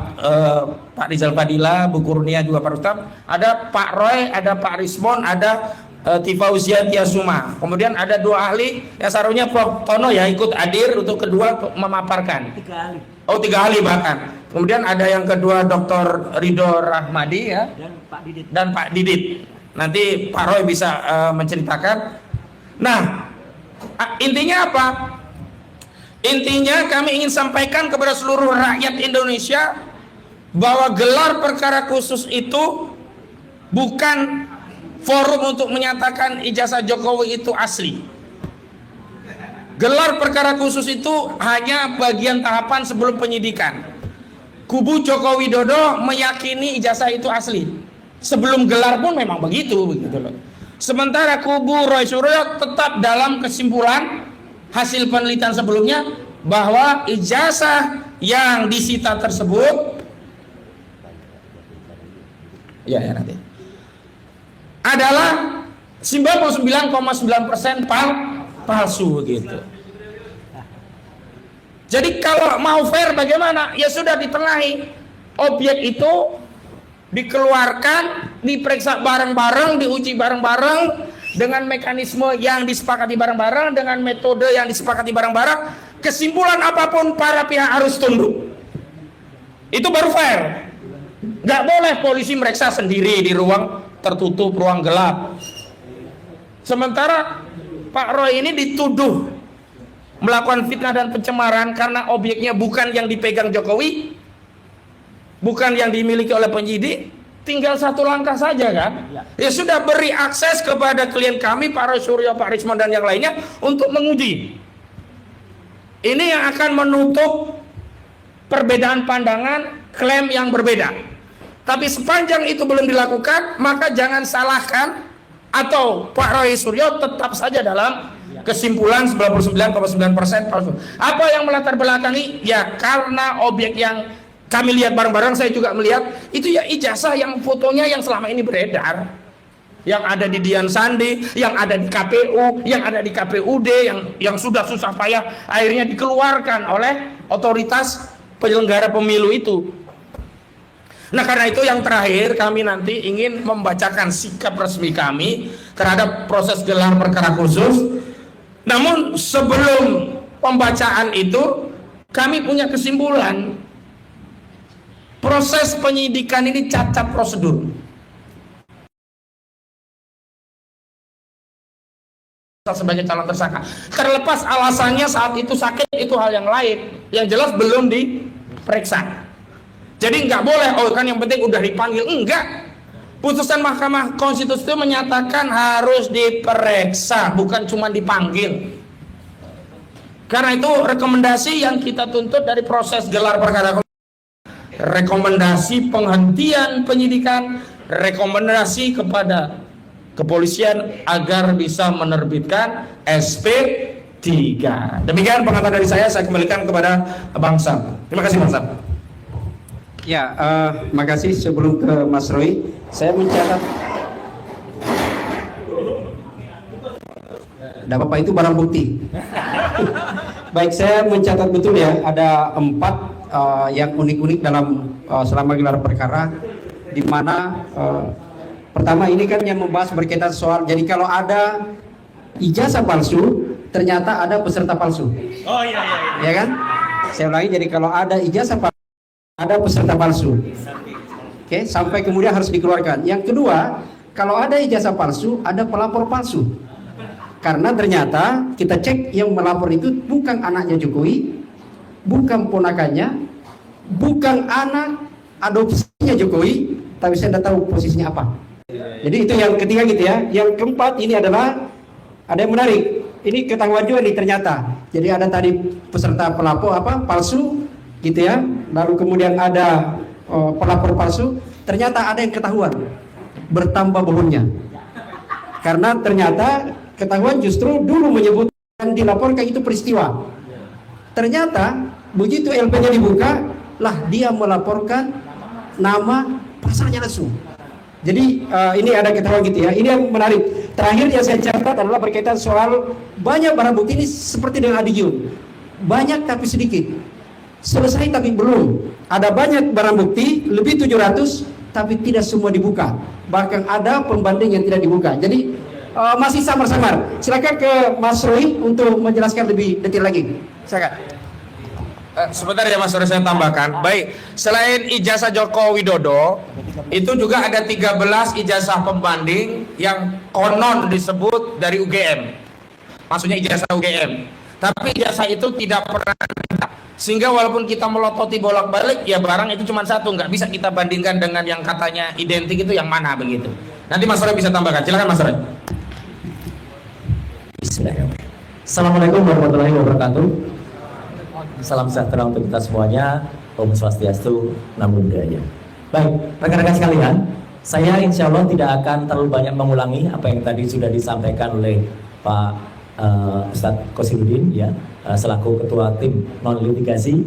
Rizal Fadila, Bu Kurnia juga Pak Rustam, ada Pak Roy, ada Pak Rismon, ada Tifauzia Tiasuma. Kemudian ada 2 ahli yang seharusnya Prof Tono ya ikut hadir untuk kedua untuk memaparkan. 3 ahli. Oh 3 ahli bahkan. Kemudian ada yang kedua Dr. Ridho Rahmadi ya dan Pak Didit. Nanti Pak Roy bisa menceritakan. Nah, intinya apa? Intinya kami ingin sampaikan kepada seluruh rakyat Indonesia bahwa gelar perkara khusus itu bukan forum untuk menyatakan ijazah Jokowi itu asli. Gelar perkara khusus itu hanya bagian tahapan sebelum penyidikan. Kubu Joko Widodo meyakini ijazah itu asli. Sebelum gelar pun memang begitu loh. Sementara kubu Roy Suryo tetap dalam kesimpulan hasil penelitian sebelumnya bahwa ijazah yang disita tersebut nanti adalah 99,9% palsu gitu. Jadi kalau mau fair bagaimana? Ya sudah ditengahi. Objek itu dikeluarkan, diperiksa bareng-bareng, diuji bareng-bareng dengan mekanisme yang disepakati bareng-bareng, dengan metode yang disepakati bareng-bareng. Kesimpulan apapun para pihak harus tunduk. Itu baru fair. Nggak boleh polisi meriksa sendiri di ruang tertutup, ruang gelap. Sementara Pak Roy ini dituduh melakukan fitnah dan pencemaran karena objeknya bukan yang dipegang Jokowi, bukan yang dimiliki oleh penyidik. Tinggal 1 langkah saja kan. Ya sudah, beri akses kepada klien kami Pak Roy Suryo, Pak Rismon dan yang lainnya untuk menguji. Ini yang akan menutup perbedaan pandangan, klaim yang berbeda. Tapi sepanjang itu belum dilakukan, maka jangan salahkan atau Pak Roy Suryo tetap saja dalam kesimpulan 99,9% palsu. Apa yang melatar belakangi? Ya karena objek yang kami lihat bareng-bareng, saya juga melihat itu ya ijazah yang fotonya yang selama ini beredar, yang ada di Dian Sandi, yang ada di KPU, yang ada di KPUD, yang sudah susah payah akhirnya dikeluarkan oleh otoritas penyelenggara pemilu itu. Nah karena itu yang terakhir kami nanti ingin membacakan sikap resmi kami terhadap proses gelar perkara khusus. Namun sebelum pembacaan itu kami punya kesimpulan, proses penyidikan ini cacat prosedur. Sebagai calon tersangka, terlepas alasannya saat itu sakit itu hal yang lain, yang jelas belum diperiksa. Jadi nggak boleh, oh kan yang penting udah dipanggil. Enggak. Putusan Mahkamah Konstitusi itu menyatakan harus diperiksa, bukan cuma dipanggil. Karena itu rekomendasi yang kita tuntut dari proses gelar perkara, rekomendasi penghentian penyidikan, rekomendasi kepada kepolisian agar bisa menerbitkan SP3. Demikian pengatakan dari saya kembalikan kepada Bang Sam. Terima kasih Bang Sam. Ya, makasih. Sebelum ke Mas Roy, saya mencatat. Tidak apa-apa, itu barang bukti. Baik, saya mencatat betul ya, ada 4 yang unik-unik dalam selama gelar perkara, di mana pertama ini kan yang membahas berkaitan soal, jadi kalau ada ijazah palsu, ternyata ada peserta palsu. Oh iya. Ya kan? Saya ulangi, jadi kalau ada ijazah palsu, ada peserta palsu. Oke, sampai kemudian harus dikeluarkan. Yang kedua, kalau ada ijazah palsu, ada pelapor palsu. Karena ternyata kita cek yang melapor itu bukan anaknya Jokowi, bukan ponakannya, bukan anak adopsinya Jokowi, tapi saya tidak tahu posisinya apa. Jadi itu yang ketiga gitu ya. Yang keempat ini adalah ada yang menarik. Ini ketahuan juga nih ternyata. Jadi ada tadi peserta pelapor palsu gitu ya. Lalu kemudian ada pelapor palsu. Ternyata ada yang ketahuan bertambah bohongnya. Karena ternyata ketahuan justru dulu menyebutkan dilaporkan itu peristiwa. Ternyata begitu LP-nya dibuka, lah dia melaporkan nama pasalnya langsung. Jadi ini ada ketahuan gitu ya. Ini yang menarik. Terakhir yang saya catat adalah berkaitan soal banyak barang bukti ini seperti dengan Adigium. Banyak tapi sedikit. Selesai tapi belum. Ada banyak barang bukti, lebih 700, tapi tidak semua dibuka. Bahkan ada pembanding yang tidak dibuka. Jadi masih samar-samar. Silakan ke Mas Roy untuk menjelaskan lebih detail lagi. Silakan. Sebentar ya Mas Roy, saya tambahkan. Baik, selain ijazah Joko Widodo, itu juga ada 13 ijazah pembanding yang konon disebut dari UGM. Maksudnya ijazah UGM. Tapi ijazah itu tidak pernah ada. Sehingga walaupun kita melototi bolak-balik, ya barang itu cuma satu, nggak bisa kita bandingkan dengan yang katanya identik itu yang mana begitu. Nanti Mas Roy bisa tambahkan. Silakan Mas Roy. Assalamualaikum warahmatullahi wabarakatuh. Salam sejahtera untuk kita semuanya. Om Swastiastu, Namo Buddhaya. Baik, rekan-rekan sekalian, saya insya Allah tidak akan terlalu banyak mengulangi apa yang tadi sudah disampaikan oleh Pak Ustadz Qosiruddin ya, selaku ketua tim non litigasi,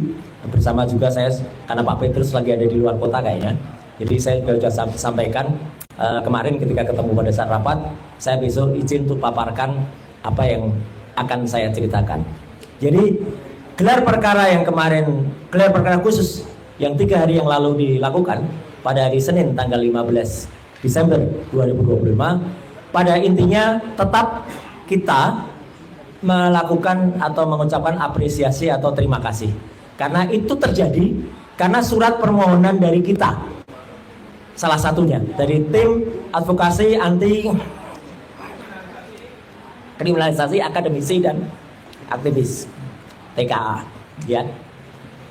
bersama juga saya karena Pak Petrus lagi ada di luar kota kayaknya. Jadi saya sudah sampaikan kemarin ketika ketemu pada saat rapat, saya besok izin untuk paparkan apa yang akan saya ceritakan. Jadi gelar perkara yang kemarin, gelar perkara khusus yang 3 hari yang lalu dilakukan pada hari Senin tanggal 15 Desember 2025, pada intinya tetap kita melakukan atau mengucapkan apresiasi atau terima kasih. Karena itu terjadi karena surat permohonan dari kita, salah satunya dari tim advokasi anti kriminalisasi akademisi dan aktivis TKA ya.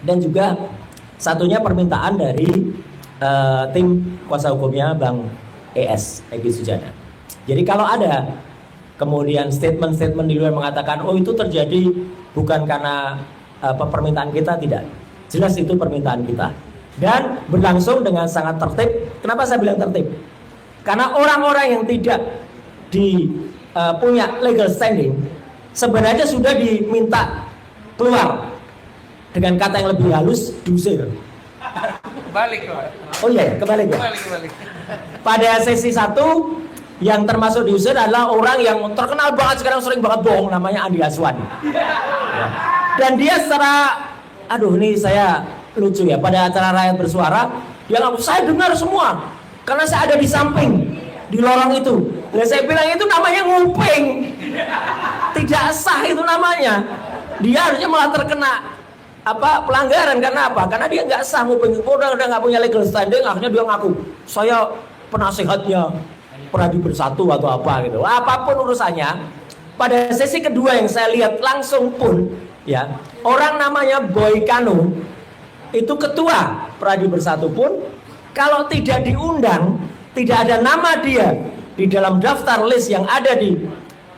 Dan juga satunya permintaan dari tim kuasa hukumnya Bang ES Egy Sujana. Jadi kalau ada kemudian statement-statement di luar mengatakan oh itu terjadi bukan karena permintaan kita, tidak. Jelas itu permintaan kita. Dan berlangsung dengan sangat tertib. Kenapa saya bilang tertib? Karena orang-orang yang tidak punya legal standing sebenarnya sudah diminta keluar, dengan kata yang lebih halus, diusir. Balik. Oh iya, kembali ya. Pada sesi 1 yang termasuk diusir adalah orang yang terkenal banget sekarang, sering banget bohong, namanya Andi Aswan. Dan dia secara, aduh ini saya lucu ya, pada acara Rakyat Bersuara dia ngaku saya dengar semua karena saya ada di samping di lorong itu. Dan saya bilang itu namanya nguping, tidak sah itu namanya. Dia harusnya malah terkena pelanggaran. Karena apa? Karena dia nggak sah nguping, udah nggak punya legal standing. Akhirnya dia ngaku saya penasehatnya Peradi Bersatu atau apa gitu. Apapun urusannya. Pada sesi kedua yang saya lihat langsung pun ya, orang namanya Boy Kanu itu ketua Peradi Bersatu pun kalau tidak diundang, tidak ada nama dia di dalam daftar list yang ada di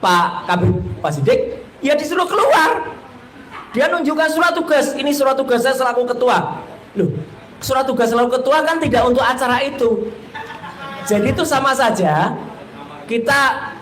Pak Kabid Pasidik, ya disuruh keluar. Dia nunjukkan surat tugas. Ini surat tugas saya selaku ketua. Loh, surat tugas selaku ketua kan tidak untuk acara itu. Jadi itu sama saja kita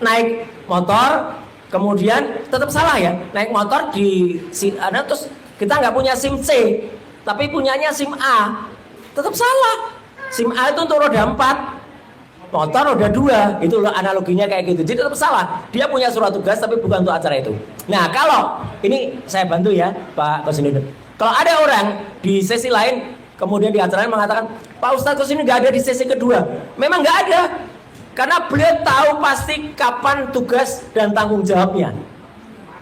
naik motor, kemudian tetap salah ya. Naik motor di ada terus kita nggak punya SIM C, tapi punyanya SIM A. Tetap salah. SIM A itu untuk roda 4, motor roda 2. Itu loh analoginya kayak gitu. Jadi tetap salah. Dia punya surat tugas tapi bukan untuk acara itu. Nah, kalau ini saya bantu ya, Pak Kosinudin. Kalau ada orang di sesi lain kemudian di acara lain mengatakan, Pak Ustadz Kosinudin nggak ada di sesi kedua. Memang nggak ada. Karena beliau tahu pasti kapan tugas dan tanggung jawabnya.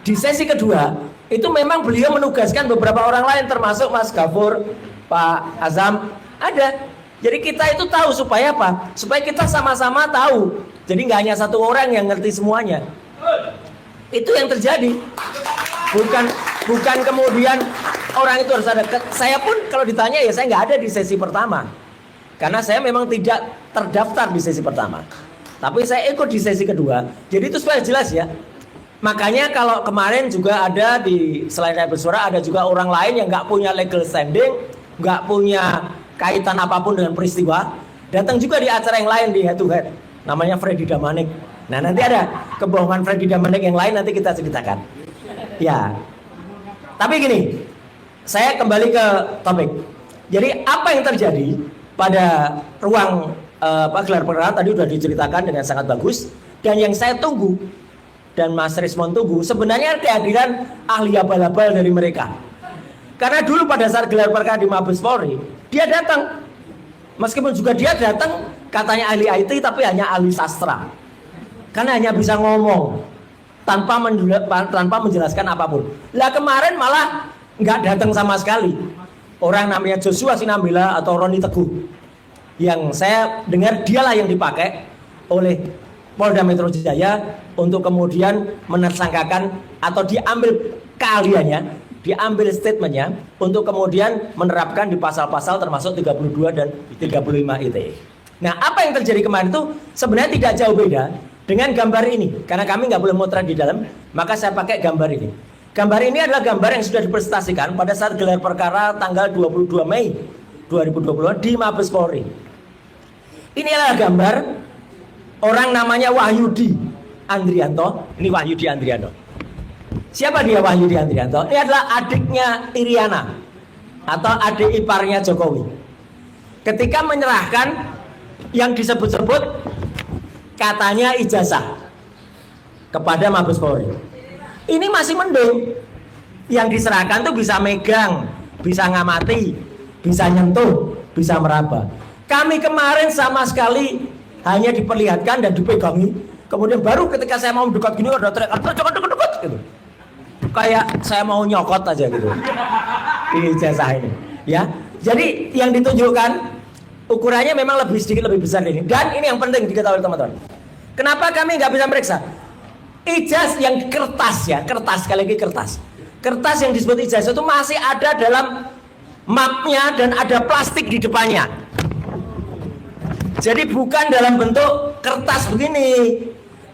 Di sesi kedua, itu memang beliau menugaskan beberapa orang lain termasuk Mas Gafur, Pak Azam, ada. Jadi kita itu tahu supaya apa? Supaya kita sama-sama tahu. Jadi nggak hanya satu orang yang ngerti semuanya. Itu yang terjadi. Bukan kemudian orang itu harus ada. Saya pun kalau ditanya ya saya nggak ada di sesi pertama. Karena saya memang tidak terdaftar di sesi pertama. Tapi saya ikut di sesi kedua. Jadi itu supaya jelas ya. Makanya kalau kemarin juga ada di selain saya bersuara ada juga orang lain yang nggak punya legal standing, nggak punya kaitan apapun dengan peristiwa, datang juga di acara yang lain di head to head, namanya Freddy Damanik. Nah nanti ada kebohongan Freddy Damanik yang lain nanti kita ceritakan. Ya, tapi gini, saya kembali ke topik. Jadi apa yang terjadi pada ruang gelar perkara tadi sudah diceritakan dengan sangat bagus, dan yang saya tunggu dan Mas Rismon tunggu sebenarnya kehadiran ahli abal-abal dari mereka. Karena dulu pada saat gelar perkara di Mabes Polri, dia datang. Meskipun juga dia datang katanya ahli IT tapi hanya ahli sastra. Karena hanya bisa ngomong tanpa menjelaskan apapun. Lah kemarin malah nggak datang sama sekali. Orang namanya Joshua Sinambela atau Roni Teguh. Yang saya dengar dialah yang dipakai oleh Polda Metro Jaya untuk kemudian menersangkakan atau diambil keahliannya, diambil statementnya untuk kemudian menerapkan di pasal-pasal termasuk 32 dan 35 ITE. Nah, apa yang terjadi kemarin itu sebenarnya tidak jauh beda dengan gambar ini. Karena kami nggak boleh motret di dalam, maka saya pakai gambar ini. Gambar ini adalah gambar yang sudah dipresentasikan pada saat gelar perkara tanggal 22 Mei 2020 di Mabes Polri. Ini adalah gambar orang namanya Wahyudi Andrianto. Ini Wahyudi Andrianto. Siapa dia Wahyudi Andrianto? Ini adalah adiknya Iriana atau adik iparnya Jokowi. Ketika menyerahkan yang disebut-sebut katanya ijazah kepada Mabes Polri. Ini masih mending. Yang diserahkan tuh bisa megang, bisa ngamati, bisa nyentuh, bisa meraba. Kami kemarin sama sekali hanya diperlihatkan dan dipegangi. Kemudian baru ketika saya mau dekat gini ada teriak, dekat gitu. Kayak saya mau nyokot aja gitu. Ini ijazah ini, ya. Jadi yang ditunjukkan ukurannya memang sedikit lebih besar ini. Dan ini yang penting diketahui teman-teman. Kenapa kami nggak bisa meriksa? Ijazah yang kertas ya, kertas sekali lagi kertas. Kertas yang disebut ijazah itu masih ada dalam mapnya dan ada plastik di depannya. Jadi bukan dalam bentuk kertas begini,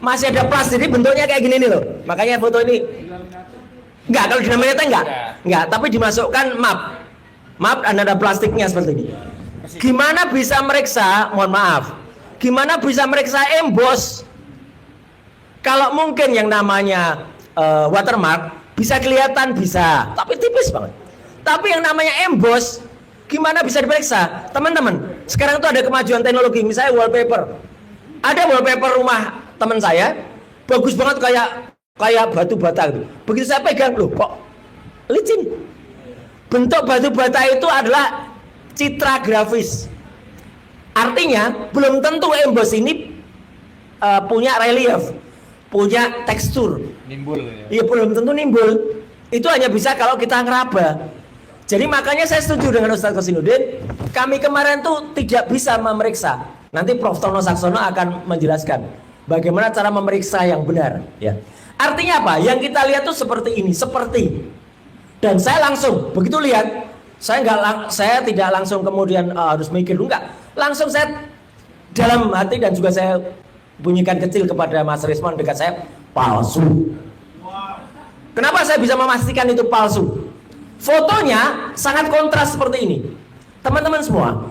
masih ada plastik. Jadi bentuknya kayak gini nih loh. Makanya foto ini enggak, kalau dinamanya enggak, tapi dimasukkan map dan ada plastiknya seperti ini. Gimana bisa meriksa? Mohon maaf. Gimana bisa meriksa emboss? Kalau mungkin yang namanya watermark bisa kelihatan bisa, tapi tipis banget. Tapi yang namanya emboss gimana bisa diperiksa? Teman-teman, sekarang itu ada kemajuan teknologi, misalnya wallpaper. Ada wallpaper rumah teman saya, bagus banget kayak batu bata gitu. Begitu saya pegang, loh kok licin. Bentuk batu bata itu adalah citra grafis. Artinya belum tentu emboss ini punya relief, punya tekstur. Nimbul. Iya, belum tentu nimbul. Itu hanya bisa kalau kita ngeraba. Jadi makanya saya setuju dengan Ustadz Kosinudin. Kami kemarin tuh tidak bisa memeriksa. Nanti Prof. Tono Saksono akan menjelaskan bagaimana cara memeriksa yang benar. Ya. Artinya apa? Yang kita lihat tuh seperti ini, seperti. Dan saya langsung begitu lihat, saya tidak langsung kemudian harus mikir, enggak. Langsung saya dalam hati dan juga saya bunyikan kecil kepada Mas Rismon dekat saya, palsu. Kenapa saya bisa memastikan itu palsu? Fotonya sangat kontras seperti ini. Teman-teman semua,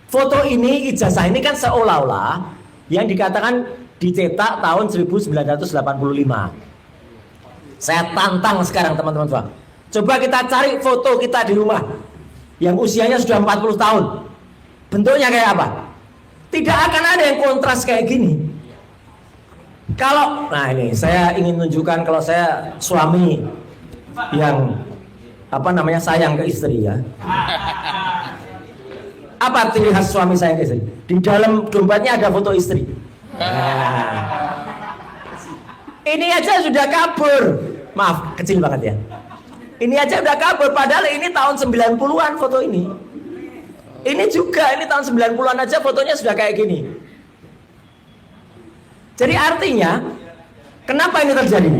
foto ini, ijazah ini kan seolah-olah yang dikatakan dicetak tahun 1985. Saya tantang sekarang teman-teman semua. Coba kita cari foto kita di rumah yang usianya sudah 40 tahun. Bentuknya kayak apa? Tidak akan ada yang kontras kayak gini. Kalau, nah ini saya ingin tunjukkan kalau saya suami yang sayang ke istri ya. Apa ciri khas suami sayang ke istri? Di dalam dompetnya ada foto istri. Nah, ini aja sudah kabur. Maaf, kecil banget ya. Ini aja udah kabur, padahal ini tahun 90-an foto ini. Ini juga, ini tahun 90-an aja fotonya sudah kayak gini. Jadi artinya, kenapa ini terjadi?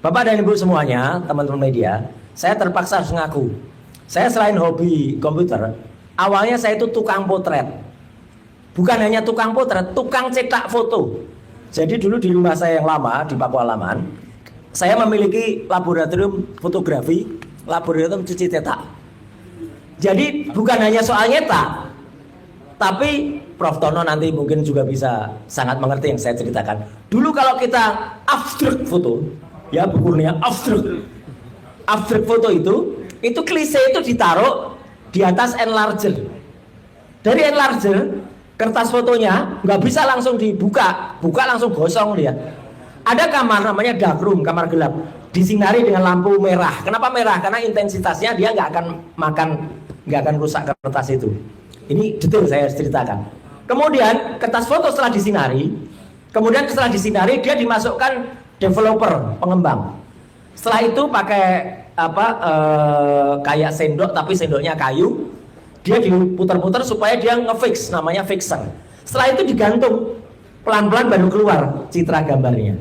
Bapak dan Ibu semuanya, teman-teman media, saya terpaksa harus ngaku. Saya selain hobi komputer, awalnya saya itu tukang potret. Bukan hanya tukang potret, tukang cetak foto. Jadi dulu di rumah saya yang lama, di Pakualaman, saya memiliki laboratorium fotografi, laboratorium cuci cetak. Jadi bukan hanya soal nyetak, tapi Prof. Tono nanti mungkin juga bisa sangat mengerti yang saya ceritakan. Dulu kalau kita abstrak foto, ya Bu Kurnia, abstrak foto itu klise itu ditaruh di atas enlarger. Dari enlarger, kertas fotonya nggak bisa langsung dibuka, buka langsung gosong dia. Ada kamar namanya dark room, kamar gelap, disinari dengan lampu merah. Kenapa merah? Karena intensitasnya dia nggak akan rusak kertas itu. Ini detail saya ceritakan. Kemudian kertas foto setelah disinari, dia dimasukkan developer, pengembang. Setelah itu pakai kayak sendok tapi sendoknya kayu, dia diputar-putar supaya dia ngefix, namanya fixer. Setelah itu digantung, pelan-pelan baru keluar citra gambarnya.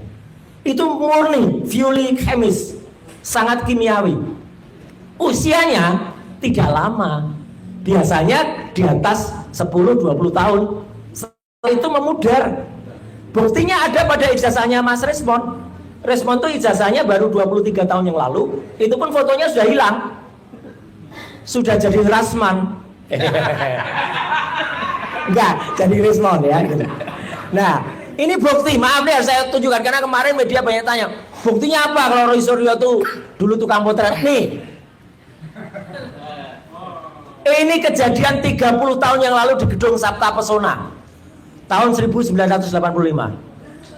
Itu murni violi kemis, sangat kimiawi. Usianya tidak lama, biasanya di atas 10-20 tahun. Setelah itu memudar. Buktinya ada pada ijazahnya Mas Resmond. Resmond itu ijazahnya baru 23 tahun yang lalu, itu pun fotonya sudah hilang. Sudah jadi Rasman. Enggak, jadi Resmond ya gitu. Nah, ini bukti, maaf deh saya tunjukkan karena kemarin media banyak tanya, buktinya apa kalau Roy Suryo tuh dulu tukang potret? Nih, ini kejadian 30 tahun yang lalu di gedung Sabta Pesona tahun 1985.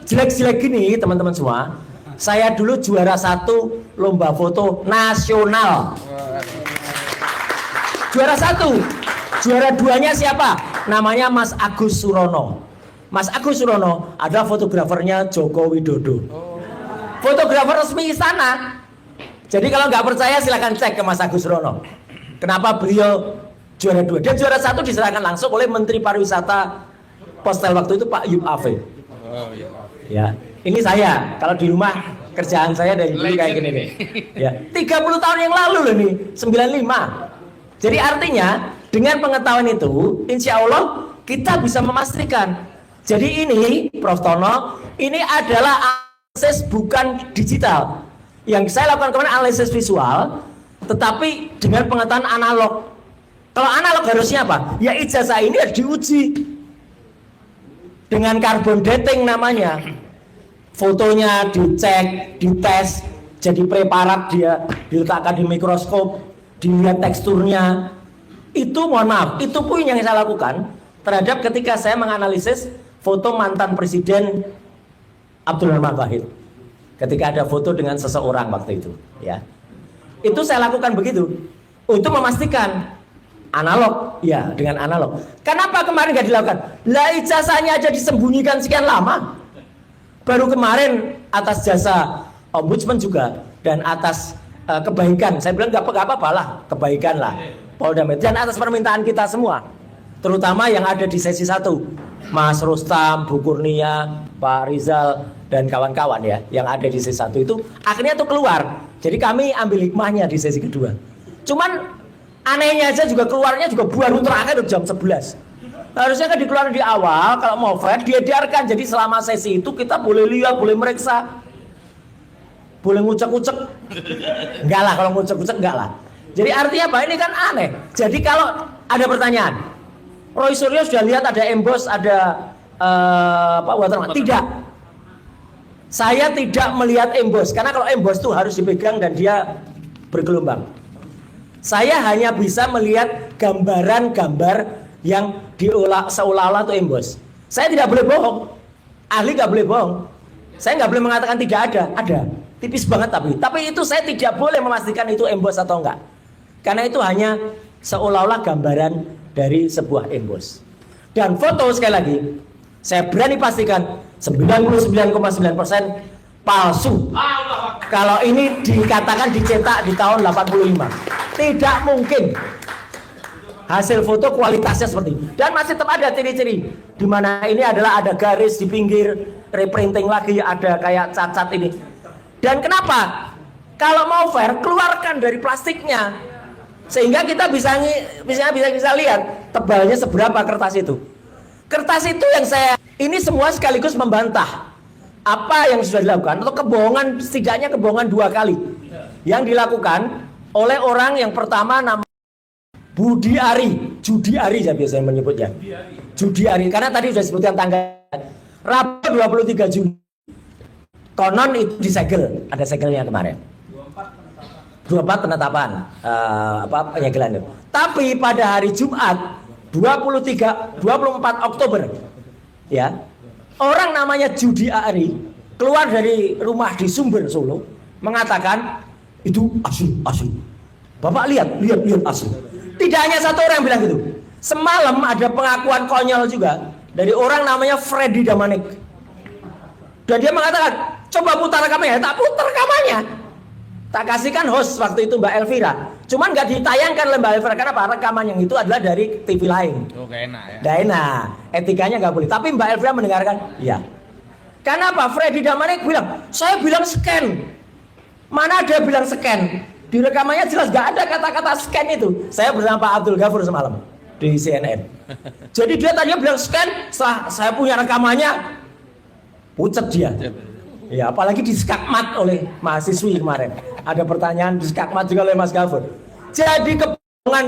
Jelek-jelek gini teman-teman semua, saya dulu juara 1 lomba foto nasional. Juara 1, juara 2-nya siapa? Namanya Mas Agus Surono. Mas Agus Surono adalah fotografernya Joko Widodo, fotografer resmi istana. Jadi kalau nggak percaya silahkan cek ke Mas Agus Surono. Kenapa beliau juara 2? Dia juara 1 diserahkan langsung oleh Menteri Pariwisata Postel waktu itu Pak Yub Afe. Ya, ini saya kalau di rumah kerjaan saya dari dulu kayak gini nih. Ya, 30 tahun yang lalu loh nih, 95. Jadi artinya dengan pengetahuan itu, insya Allah kita bisa memastikan. Jadi ini, Prof. Tono, ini adalah analisis bukan digital. Yang saya lakukan kemarin analisis visual, tetapi dengan pengetahuan analog. Kalau analog harusnya apa? Ya ijazah ini harus diuji dengan carbon dating namanya. Fotonya dicek, dites, jadi preparat dia diletakkan di mikroskop, dilihat teksturnya. Itu mohon maaf, itu pun yang saya lakukan terhadap ketika saya menganalisis foto mantan Presiden Abdul Rahman Wahid. Ketika ada foto dengan seseorang waktu itu, ya. Itu saya lakukan begitu untuk memastikan analog, ya dengan analog. Kenapa kemarin nggak dilakukan? Lah ijazahnya aja disembunyikan sekian lama. Baru kemarin atas jasa Ombudsman juga dan atas kebaikan, saya bilang nggak apa-apa lah, kebaikan lah Polda Metro dan atas permintaan kita semua, terutama yang ada di sesi 1, Mas Rustam, Bu Kurnia, Pak Rizal dan kawan-kawan ya, yang ada di sesi 1 itu akhirnya itu keluar. Jadi kami ambil hikmahnya di sesi kedua. Cuman anehnya aja juga keluarnya juga baru terakhir jam 11. Harusnya kan dikeluarkan di awal, kalau mau fair dia biarkan. Jadi selama sesi itu kita boleh lihat, boleh meriksa. boleh ngucek-ngucek. Enggak lah, kalau ngucek-ngucek enggak lah. Jadi artinya apa? Ini kan aneh. Jadi kalau ada pertanyaan, Roy Suryo sudah lihat ada emboss, ada watermark? Tidak. Saya tidak melihat emboss, karena kalau emboss itu harus dipegang dan dia bergelombang. Saya hanya bisa melihat gambaran-gambar yang diolah seolah-olah itu emboss. Saya tidak boleh bohong. Ahli nggak boleh bohong. Saya nggak boleh mengatakan tidak ada. Tipis banget tapi itu saya tidak boleh memastikan itu emboss atau enggak. Karena itu hanya seolah-olah gambaran dari sebuah emboss. Dan foto sekali lagi, saya berani pastikan 99,9% palsu. Kalau ini dikatakan dicetak di tahun 85, tidak mungkin. Hasil foto kualitasnya seperti ini. Dan masih tetap ada ciri-ciri di mana ini adalah ada garis di pinggir, reprinting lagi, ada kayak cacat ini. Dan kenapa? Kalau mau fair, keluarkan dari plastiknya sehingga kita bisa lihat tebalnya seberapa kertas itu. Kertas itu yang ini semua sekaligus membantah apa yang sudah dilakukan atau kebohongan, setidaknya kebohongan 2 kali yang dilakukan oleh orang yang pertama nama Judi Ari saya biasanya menyebutnya. Judi Ari karena tadi sudah disebutkan tanggal Rabu 23 Juni. Konon itu disegel, ada segelnya kemarin. 24 penetapan penyegelan itu. Tapi pada hari Jumat 24 Oktober ya, orang namanya Judi Ari keluar dari rumah di Sumber Solo mengatakan itu asli. Bapak lihat asli. Tidak hanya satu orang yang bilang gitu. Semalam ada pengakuan konyol juga dari orang namanya Freddy Damanik. Dan dia mengatakan, coba putar rekamannya. Tak putar rekamannya. Tak kasihkan host waktu itu Mbak Elvira. Cuman nggak ditayangkan oleh Mbak Elvira. Karena apa? Rekaman yang itu adalah dari TV lain. Oh, gak enak ya. Gak enak. Etikanya nggak boleh. Tapi Mbak Elvira mendengarkan, iya. Karena apa? Freddy Damanik bilang, saya bilang scan. Mana ada bilang scan? Di rekamannya jelas gak ada kata-kata scan itu. Saya bersama Pak Abdul Ghafur semalam di CNN. Jadi dia tadinya bilang scan, setelah saya punya rekamannya, pucet dia. Ya, apalagi di skakmat oleh mahasiswi kemarin. Ada pertanyaan di skakmat juga oleh Mas Ghafur. Jadi kebohongan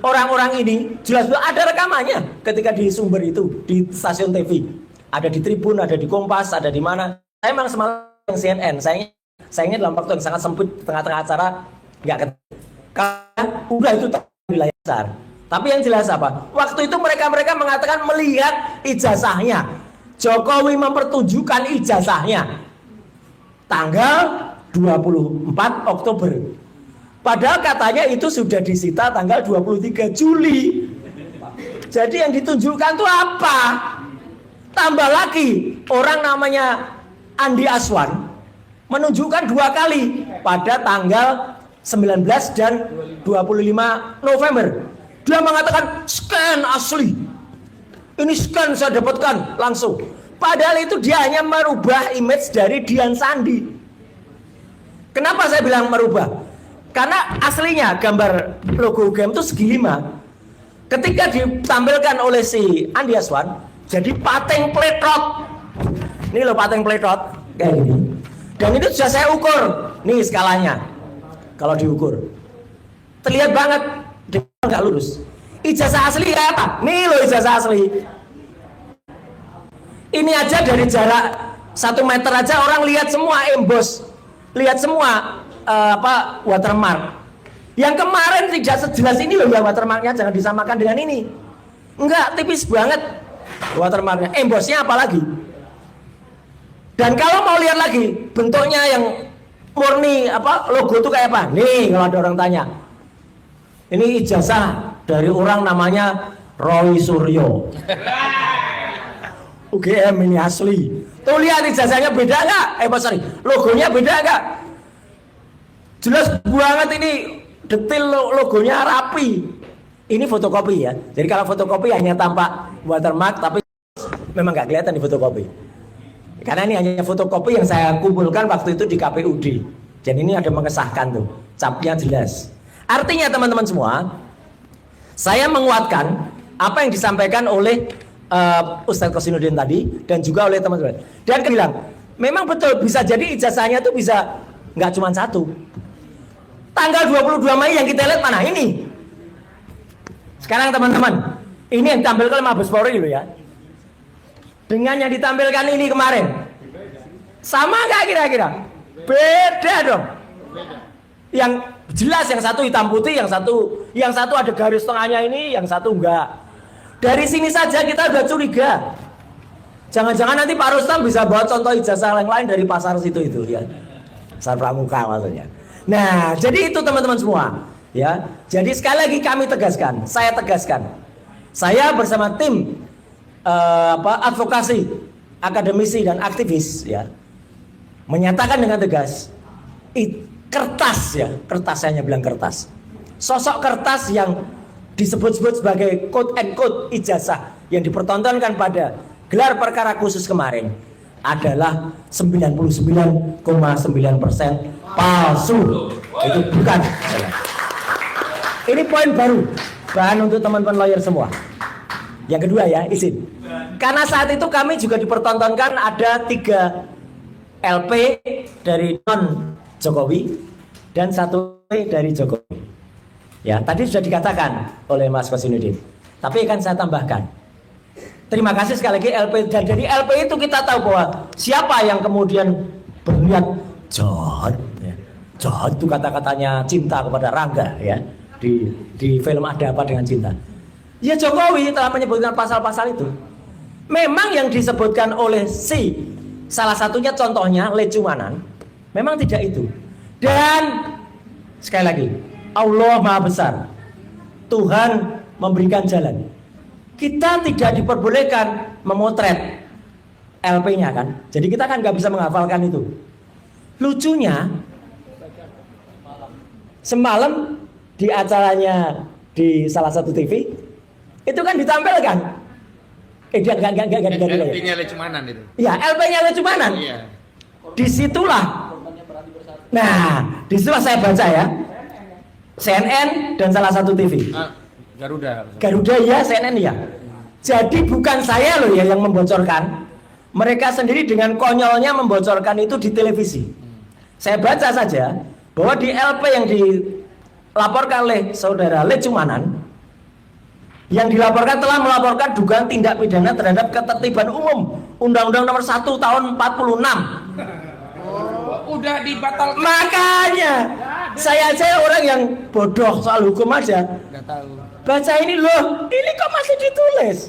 orang-orang ini jelas ada rekamannya ketika di Sumber itu, di stasiun TV. Ada di Tribun, ada di Kompas, ada di mana. Saya memang semalam yang CNN. Sayangnya dalam waktu yang sangat sempit tengah-tengah acara nggak karena udah itu wilayah besar. Tapi yang jelas apa? Waktu itu mereka mengatakan melihat ijazahnya. Jokowi mempertunjukkan ijazahnya tanggal 24 Oktober. Padahal katanya itu sudah disita tanggal 23 Juli. Jadi yang ditunjukkan itu apa? Tambah lagi orang namanya Andi Aswan menunjukkan 2 kali pada tanggal 19 dan 25 November. Dia mengatakan scan asli. Ini scan saya dapatkan langsung. Padahal itu dia hanya merubah image dari Dian Sandi. Kenapa saya bilang merubah? Karena aslinya gambar logo UGM itu segi 5. Ketika ditampilkan oleh si Andi Aswan, jadi pateng pletot. Ini loh pateng pletot kayak gini. Dan itu sudah saya ukur. Nih skalanya. Kalau diukur terlihat banget dia nggak lurus. Ijazah asli kayak apa? Nih loh ijazah asli. Ini aja dari jarak 1 meter aja orang lihat semua emboss, lihat semua watermark. Yang kemarin tidak sejelas ini loh watermarknya, jangan disamakan dengan ini. Enggak, tipis banget watermarknya. Embossnya apalagi. Dan kalau mau lihat lagi bentuknya yang murni logo itu kayak apa? Nih kalau ada orang tanya. Ini ijazah dari orang namanya Roy Suryo. UGM ini asli. Tuh lihat ijazahnya beda nggak? Logonya beda nggak? Jelas banget ini, detail logonya rapi. Ini fotokopi ya. Jadi kalau fotokopi hanya tampak watermark, tapi memang nggak kelihatan di fotokopi. Karena ini hanya fotokopi yang saya kumpulkan waktu itu di KPUD. Dan ini ada mengesahkan tuh, capnya jelas. Artinya teman-teman semua, saya menguatkan apa yang disampaikan oleh Ustadz Kosinudin tadi dan juga oleh teman-teman. Dan bilang, memang betul bisa jadi ijazahnya tuh bisa nggak cuma satu. Tanggal 22 Mei yang kita lihat mana ini? Sekarang teman-teman, ini yang ditampilkan Mabes Polri dulu ya. Dengan yang ditampilkan ini kemarin, sama nggak kira-kira? Beda dong. Yang jelas yang satu hitam putih, yang satu ada garis tengahnya ini, yang satu enggak. Dari sini saja kita udah curiga. Jangan-jangan nanti Pak Rustam bisa bawa contoh ijazah yang lain dari pasar situ itu ya. Pasar Pramuka maksudnya. Nah, jadi itu teman-teman semua, ya. Jadi sekali lagi kami tegaskan, saya tegaskan. Saya bersama tim advokasi, akademisi dan aktivis ya, menyatakan dengan tegas, kertas ya, kertas saya hanya bilang kertas. Sosok kertas yang disebut-sebut sebagai quote and quote ijazah yang dipertontonkan pada gelar perkara khusus kemarin adalah 99,9% palsu. Itu bukan. Ini poin baru bahan untuk teman-teman lawyer semua. Yang kedua ya, izin. Karena saat itu kami juga dipertontonkan ada 3 LP dari non Jokowi dan 1 dari Jokowi. Ya, tadi sudah dikatakan oleh Mas Kosinudin. Tapi akan saya tambahkan. Terima kasih sekali lagi LP, dan dari LP itu kita tahu bahwa siapa yang kemudian berniat jahat. Ya. Jahat itu kata-katanya cinta kepada Rangga ya di film Ada Apa Dengan Cinta. Ya Jokowi telah menyebutkan pasal-pasal itu. Memang yang disebutkan oleh salah satunya contohnya Lecumanan, memang tidak itu. Dan sekali lagi, Allah Maha Besar. Tuhan memberikan jalan. Kita tidak diperbolehkan memotret LP-nya kan. Jadi kita kan nggak bisa menghafalkan itu. Lucunya, semalam di acaranya di salah satu TV itu kan ditampilkan. LP-nya Lecumanan itu. Iya, LP-nya Lecumanan. Iya. Disitulah. Nah, disitulah saya baca ya. CNN dan salah satu TV. Garuda ya, CNN ya. Jadi bukan saya loh ya yang membocorkan. Mereka sendiri dengan konyolnya membocorkan itu di televisi. Saya baca saja bahwa di LP yang dilaporkan oleh saudara Lecumanan, yang dilaporkan telah melaporkan dugaan tindak pidana terhadap ketertiban umum Undang-Undang Nomor 1 Tahun 46. Udah dibatalkan. Makanya saya orang yang bodoh soal hukum aja. Nggak tahu. Baca ini loh, ini kok masih ditulis.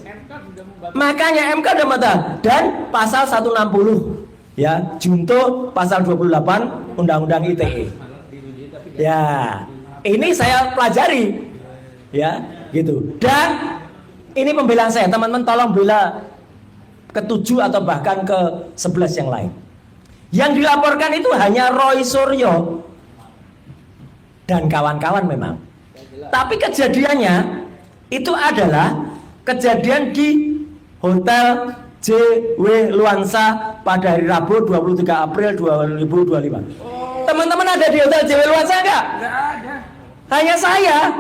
Makanya MK udah mata dan pasal 160 ya, junto pasal 28 Undang-Undang ITE. Ya, ini saya pelajari ya, gitu. Dan ini pembelaan saya, teman-teman tolong bela ke-7 atau bahkan ke-11 yang lain. Yang dilaporkan itu hanya Roy Suryo dan kawan-kawan memang. Tapi kejadiannya itu adalah kejadian di Hotel JW Luansa pada hari Rabu 23 April 2025. Teman-teman ada di Hotel JW Luansa enggak? Nggak ada. Hanya saya.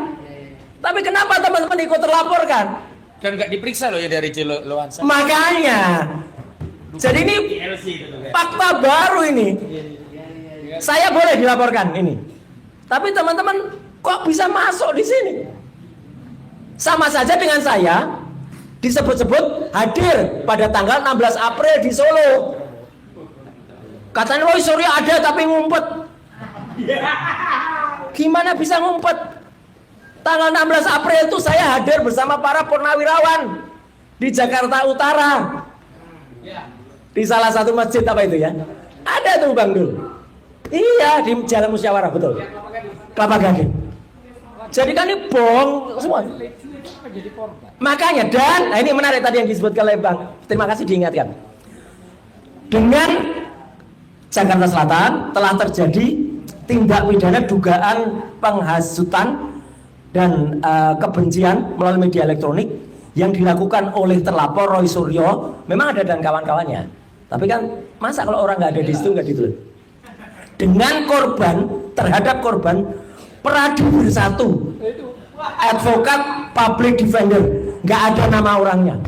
Tapi kenapa teman-teman ikut terlaporkan? Dan nggak diperiksa loh ya dari Luansa. Makanya. Jadi ini fakta baru ini. Saya boleh dilaporkan ini. Tapi teman-teman kok bisa masuk di sini? Sama saja dengan saya disebut-sebut hadir pada tanggal 16 April di Solo. Katanya Roy Suryo ada tapi ngumpet. Gimana bisa ngumpet? Tanggal 16 April itu saya hadir bersama para purnawirawan di Jakarta Utara. Di salah satu masjid apa itu ya? Ada tuh Bang Dul. Iya, di Jalan Musyawarah, betul. Kelapa Gading. Jadi kan ini bohong semua. Makanya, dan nah ini menarik tadi yang disebutkan oleh Bang. Terima kasih diingatkan. Dengan Jakarta Selatan telah terjadi tindak pidana dugaan penghasutan dan kebencian melalui media elektronik yang dilakukan oleh terlapor Roy Suryo. Memang ada dan kawan-kawannya. Tapi kan masa kalau orang nggak ada di situ nggak ditulis. Dengan korban, terhadap korban Peradi Bersatu, advokat public defender, nggak ada nama orangnya.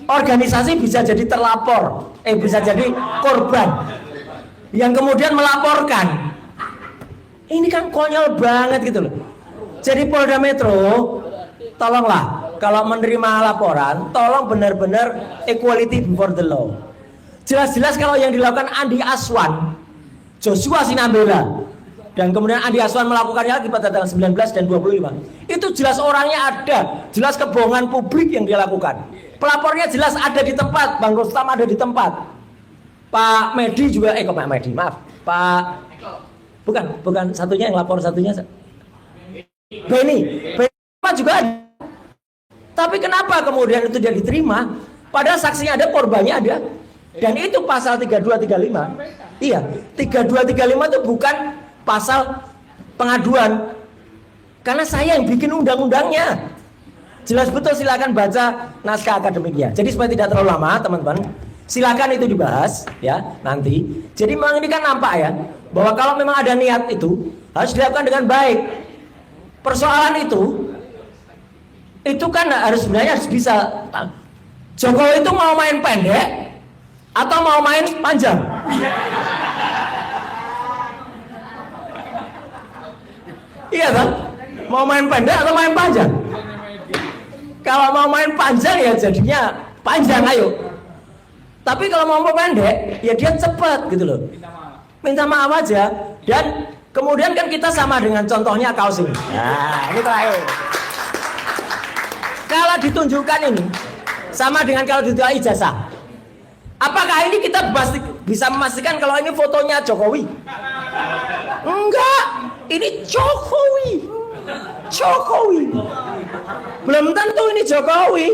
Organisasi bisa jadi terlapor, bisa jadi korban. yang kemudian melaporkan. Ini kan konyol banget gitu loh. Jadi Polda Metro, tolonglah kalau menerima laporan, tolong benar-benar equality before the law. Jelas-jelas kalau yang dilakukan Andi Aswan, Joshua Sinambela, dan kemudian Andi Aswan melakukannya lagi pada tanggal 19 dan 25. Itu jelas orangnya ada, jelas kebohongan publik yang dia lakukan. Pelapornya jelas ada di tempat, Bang Rustam ada di tempat. Pak Medi juga, kok Pak Medi, maaf. Bukan satunya yang lapor, satunya Beni juga ada. Tapi kenapa kemudian itu dia diterima? Padahal saksinya ada, korbannya ada. Dan itu pasal 3235. Iya, 3235 itu bukan pasal pengaduan. Karena saya yang bikin undang-undangnya. Jelas betul, silakan baca naskah akademiknya. Jadi supaya tidak terlalu lama, teman-teman, silakan itu dibahas ya nanti. Jadi memang ini kan nampak ya, bahwa kalau memang ada niat itu harus dilakukan dengan baik. Persoalan itu kan harus sebenarnya harus bisa. Jokowi itu mau main pendek atau mau main panjang? Iya kan? Mau main pendek atau main panjang? Kalau mau main panjang ya jadinya panjang, ayo. Tapi kalau mau pendek ya dia cepat gitu loh. Minta maaf aja. Dan kemudian kan kita sama dengan contohnya kaos ini. Nah, ini terakhir. Kalau ditunjukkan ini sama dengan kalau ditunjukkan ijazah. Apakah ini kita bisa memastikan kalau ini fotonya Jokowi? Enggak, ini Jokowi. Belum tentu ini Jokowi.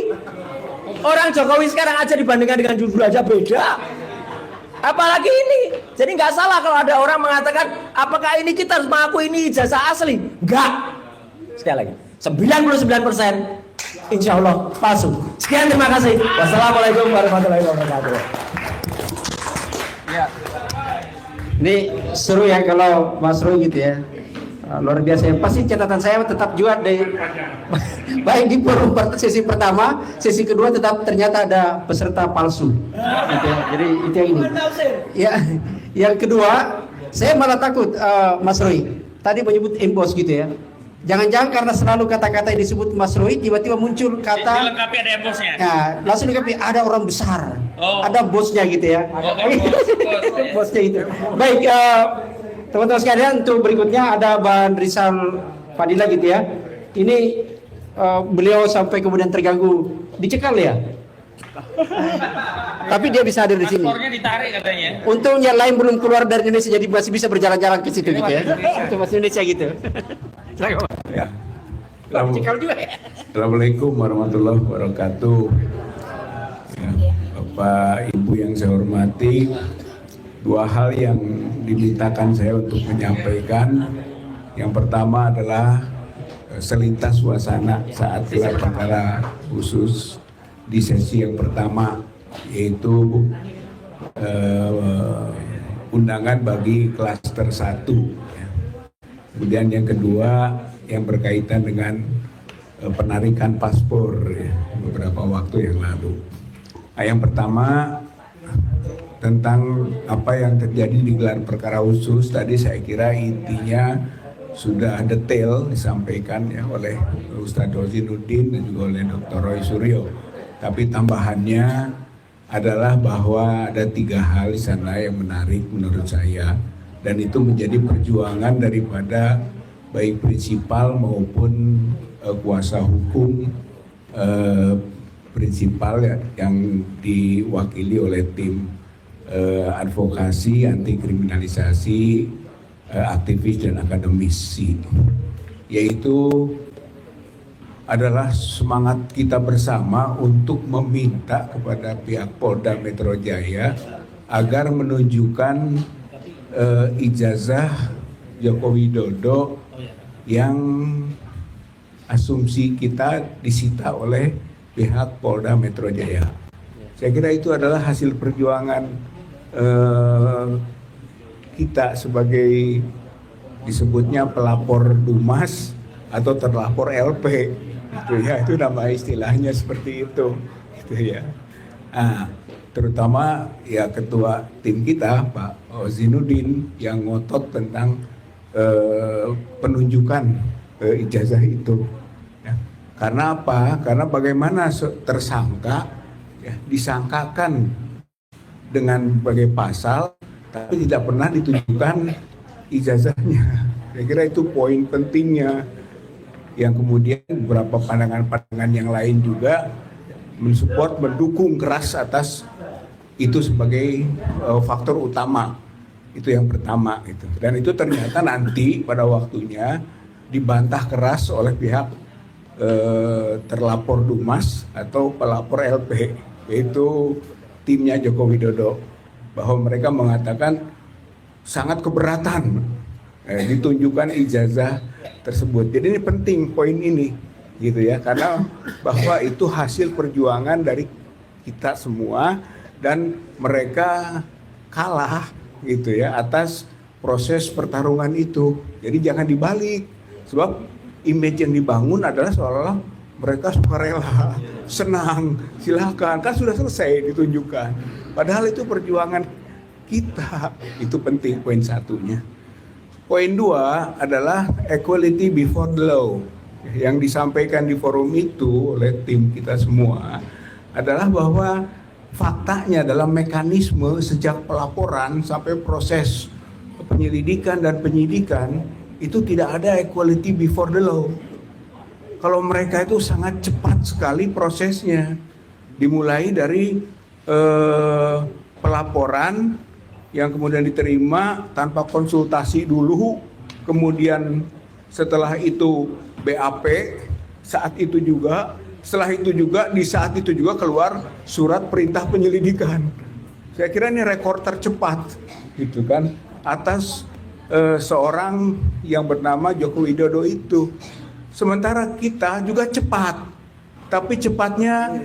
Orang Jokowi sekarang aja dibandingkan dengan dulu aja beda. Apalagi ini. Jadi nggak salah kalau ada orang mengatakan apakah ini kita harus mengaku ini ijazah asli? Enggak. Sekali lagi, 99% insya Allah palsu. Sekian, terima kasih. Wassalamualaikum warahmatullahi wabarakatuh. Ya. Ini seru ya kalau Mas Roy gitu ya. Luar biasa ya. Pasti catatan saya tetap juga dari baik di forum sesi pertama, sesi kedua tetap ternyata ada peserta palsu. Gitu ya. Jadi itu yang ini. Ya, yang kedua, saya malah takut Mas Roy tadi menyebut embos gitu ya. Jangan-jangan karena selalu kata-kata yang disebut Mas Roy tiba-tiba muncul kata dilengkapi ada embosnya. Nah, langsung dilengkapi ada orang besar. Ada bosnya gitu ya. Bosnya itu. Baik, teman-teman sekalian, untuk berikutnya ada Bang Rizal Fadila gitu ya. Ini beliau sampai kemudian terganggu dicekal ya. Tapi dia bisa hadir di sini. Paspornya ditarik katanya. Untung yang lain belum keluar dari Indonesia jadi masih bisa berjalan-jalan ke situ gitu ya. Itu masih Indonesia gitu. Ya. Cekal juga ya. Assalamualaikum warahmatullahi wabarakatuh. Ya, Bapak Ibu yang saya hormati, dua hal yang dimintakan saya untuk menyampaikan. Yang pertama adalah selintas suasana saat gelar perkara khusus di sesi yang pertama, yaitu undangan bagi klaster 1. Kemudian yang kedua yang berkaitan dengan penarikan paspor ya, beberapa waktu yang lalu. Nah, yang pertama tentang apa yang terjadi di gelar perkara khusus tadi, saya kira intinya sudah detail disampaikan ya oleh Ustadz Rozinuddin dan juga oleh Dr. Roy Suryo. Tapi tambahannya adalah bahwa ada 3 hal di sana yang menarik menurut saya, dan itu menjadi perjuangan daripada baik prinsipal maupun kuasa hukum prinsipal ya, yang diwakili oleh tim advokasi anti kriminalisasi aktivis dan akademisi, yaitu adalah semangat kita bersama untuk meminta kepada pihak Polda Metro Jaya agar menunjukkan ijazah Joko Widodo yang asumsi kita disita oleh pihak Polda Metro Jaya. Saya kira itu adalah hasil perjuangan kita sebagai disebutnya pelapor Dumas atau terlapor LP, itu ya, itu nama istilahnya seperti itu, gitu ya. Nah, terutama ya ketua tim kita Pak Zainuddin yang ngotot tentang penunjukan ijazah itu. Ya. Karena apa? Karena bagaimana tersangka ya, disangkakan dengan berbagai pasal, tapi tidak pernah ditunjukkan ijazahnya. Saya kira itu poin pentingnya. Yang kemudian beberapa pandangan-pandangan yang lain juga mensupport, mendukung keras atas itu sebagai faktor utama. Itu yang pertama itu. Dan itu ternyata nanti pada waktunya dibantah keras oleh pihak terlapor Dumas atau pelapor LP, yaitu timnya Joko Widodo, bahwa mereka mengatakan sangat keberatan ditunjukkan ijazah tersebut. Jadi ini penting poin ini gitu ya, karena bahwa itu hasil perjuangan dari kita semua dan mereka kalah gitu ya atas proses pertarungan itu. Jadi jangan dibalik, sebab image yang dibangun adalah seolah-olah mereka sukarela, senang, silakan, kan sudah selesai ditunjukkan. Padahal itu perjuangan kita, itu penting poin satunya. Poin dua adalah equality before the law. Yang disampaikan di forum itu oleh tim kita semua adalah bahwa faktanya dalam mekanisme sejak pelaporan sampai proses penyelidikan dan penyidikan itu tidak ada equality before the law. Kalau mereka itu sangat cepat sekali prosesnya, dimulai dari pelaporan yang kemudian diterima tanpa konsultasi dulu, kemudian setelah itu BAP, saat itu juga, setelah itu juga, di saat itu juga keluar surat perintah penyelidikan. Saya kira ini rekor tercepat gitu kan atas seorang yang bernama Joko Widodo itu. Sementara kita juga cepat, tapi cepatnya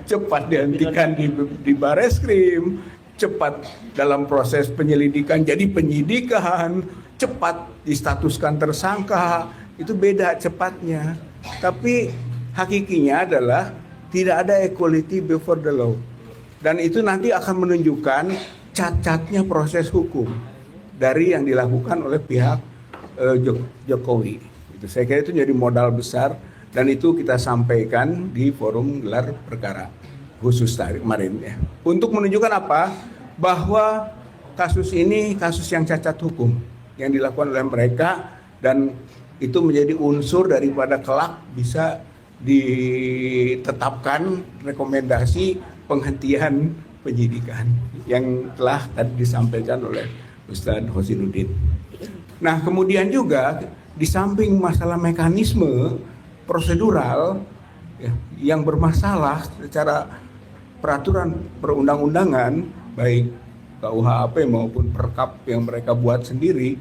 cepat dihentikan di Bareskrim, cepat dalam proses penyelidikan jadi penyidikan, cepat distatuskan tersangka, itu beda cepatnya. Tapi hakikinya adalah tidak ada equality before the law. Dan itu nanti akan menunjukkan cacatnya proses hukum dari yang dilakukan oleh pihak Jokowi. Itu saya kira itu jadi modal besar dan itu kita sampaikan di forum gelar perkara khusus kemarin ya. Untuk menunjukkan apa? Bahwa kasus ini kasus yang cacat hukum yang dilakukan oleh mereka dan itu menjadi unsur daripada kelak bisa ditetapkan rekomendasi penghentian penyidikan yang telah tadi disampaikan oleh Ustadz Hosinuddin. Nah kemudian juga di samping masalah mekanisme prosedural ya, yang bermasalah secara peraturan perundang-undangan baik KUHP maupun Perkap yang mereka buat sendiri,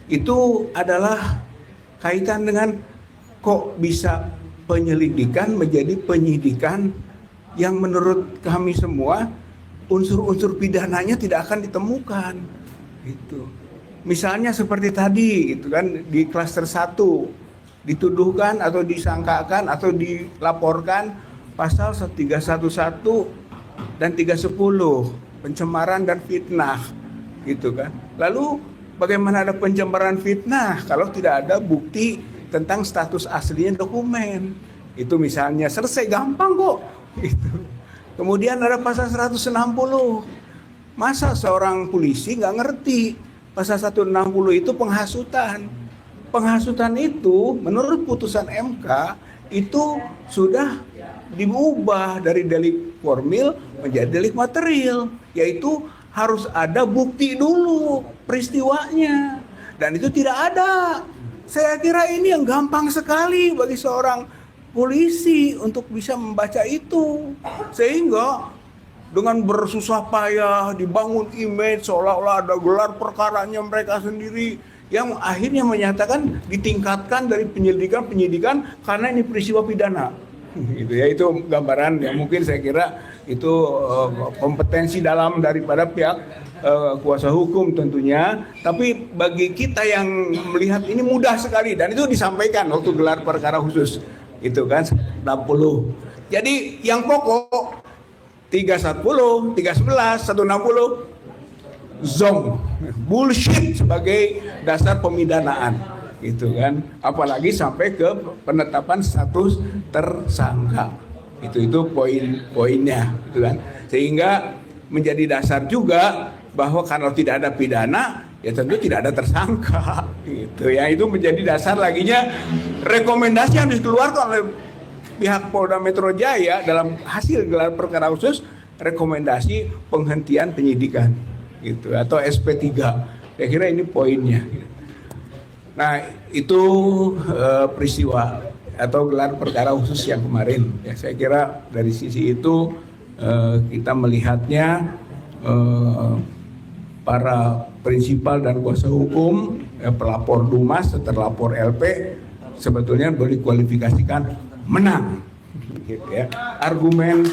itu adalah kaitan dengan kok bisa penyelidikan menjadi penyidikan yang menurut kami semua unsur-unsur pidananya tidak akan ditemukan gitu. Misalnya seperti tadi gitu kan di klaster 1 dituduhkan atau disangkakan atau dilaporkan pasal 311 dan 310 pencemaran dan fitnah gitu kan. Lalu bagaimana ada pencemaran fitnah kalau tidak ada bukti tentang status aslinya dokumen? Itu misalnya selesai, gampang kok. Gitu. Kemudian ada pasal 160. Masa seorang polisi nggak ngerti pasal 160 itu penghasutan. Penghasutan itu menurut putusan MK itu sudah diubah dari delik formil menjadi delik material, yaitu harus ada bukti dulu peristiwanya, dan itu tidak ada. Saya kira ini yang gampang sekali bagi seorang polisi untuk bisa membaca itu, sehingga dengan bersusah payah dibangun image seolah-olah ada gelar perkaranya mereka sendiri yang akhirnya menyatakan ditingkatkan dari penyidikan karena ini peristiwa pidana. Gitu ya, itu gambaran yang mungkin saya kira itu kompetensi dalam daripada pihak kuasa hukum tentunya, tapi bagi kita yang melihat ini mudah sekali dan itu disampaikan waktu gelar perkara khusus itu kan 60. Jadi yang pokok 310, 311, 160 zong, bullshit sebagai dasar pemidanaan, gitu kan. Apalagi sampai ke penetapan status tersangka. Itu poin-poinnya, gitu kan. Sehingga menjadi dasar juga bahwa kalau tidak ada pidana, ya tentu tidak ada tersangka, gitu ya. Itu menjadi dasar laginya rekomendasi yang dikeluarkan oleh pihak Polda Metro Jaya dalam hasil gelar perkara khusus, rekomendasi penghentian penyidikan, gitu, atau SP3. Saya kira ini poinnya. Nah, itu peristiwa atau gelar perkara khusus yang kemarin. Ya, saya kira dari sisi itu kita melihatnya para prinsipal dan kuasa hukum, pelapor Dumas, terlapor LP sebetulnya boleh dikualifikasikan menang, gitu ya. Argumen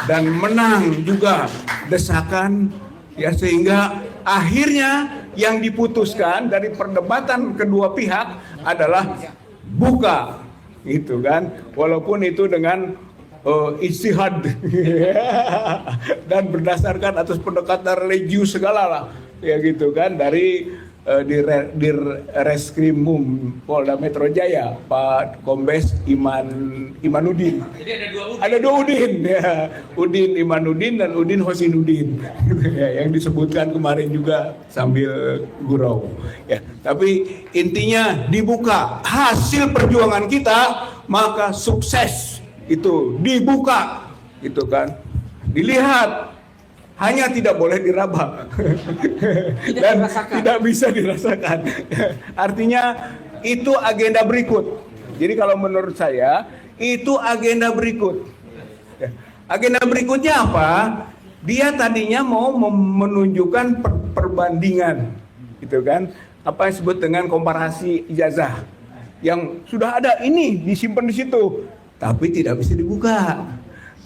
dan menang juga desakan, ya, sehingga akhirnya yang diputuskan dari perdebatan kedua pihak adalah buka, gitu kan, walaupun itu dengan ijtihad dan berdasarkan atas pendekatan religius segala lah, ya gitu kan, dari di Reskrimum Polda Metro Jaya, Pak Kombes Imanuddin. Jadi ada dua Udin, ya. Udin Imanuddin dan Udin Hosinuddin, ya, yang disebutkan kemarin juga sambil gurau. Ya, tapi intinya dibuka hasil perjuangan kita, maka sukses itu dibuka, gitu kan, dilihat. Hanya tidak boleh diraba dan tidak bisa dirasakan. Artinya itu agenda berikut. Jadi kalau menurut saya itu agenda berikut. Agenda berikutnya apa? Dia tadinya mau menunjukkan perbandingan, gitu kan? Apa yang disebut dengan komparasi ijazah yang sudah ada ini disimpan di situ, tapi tidak bisa dibuka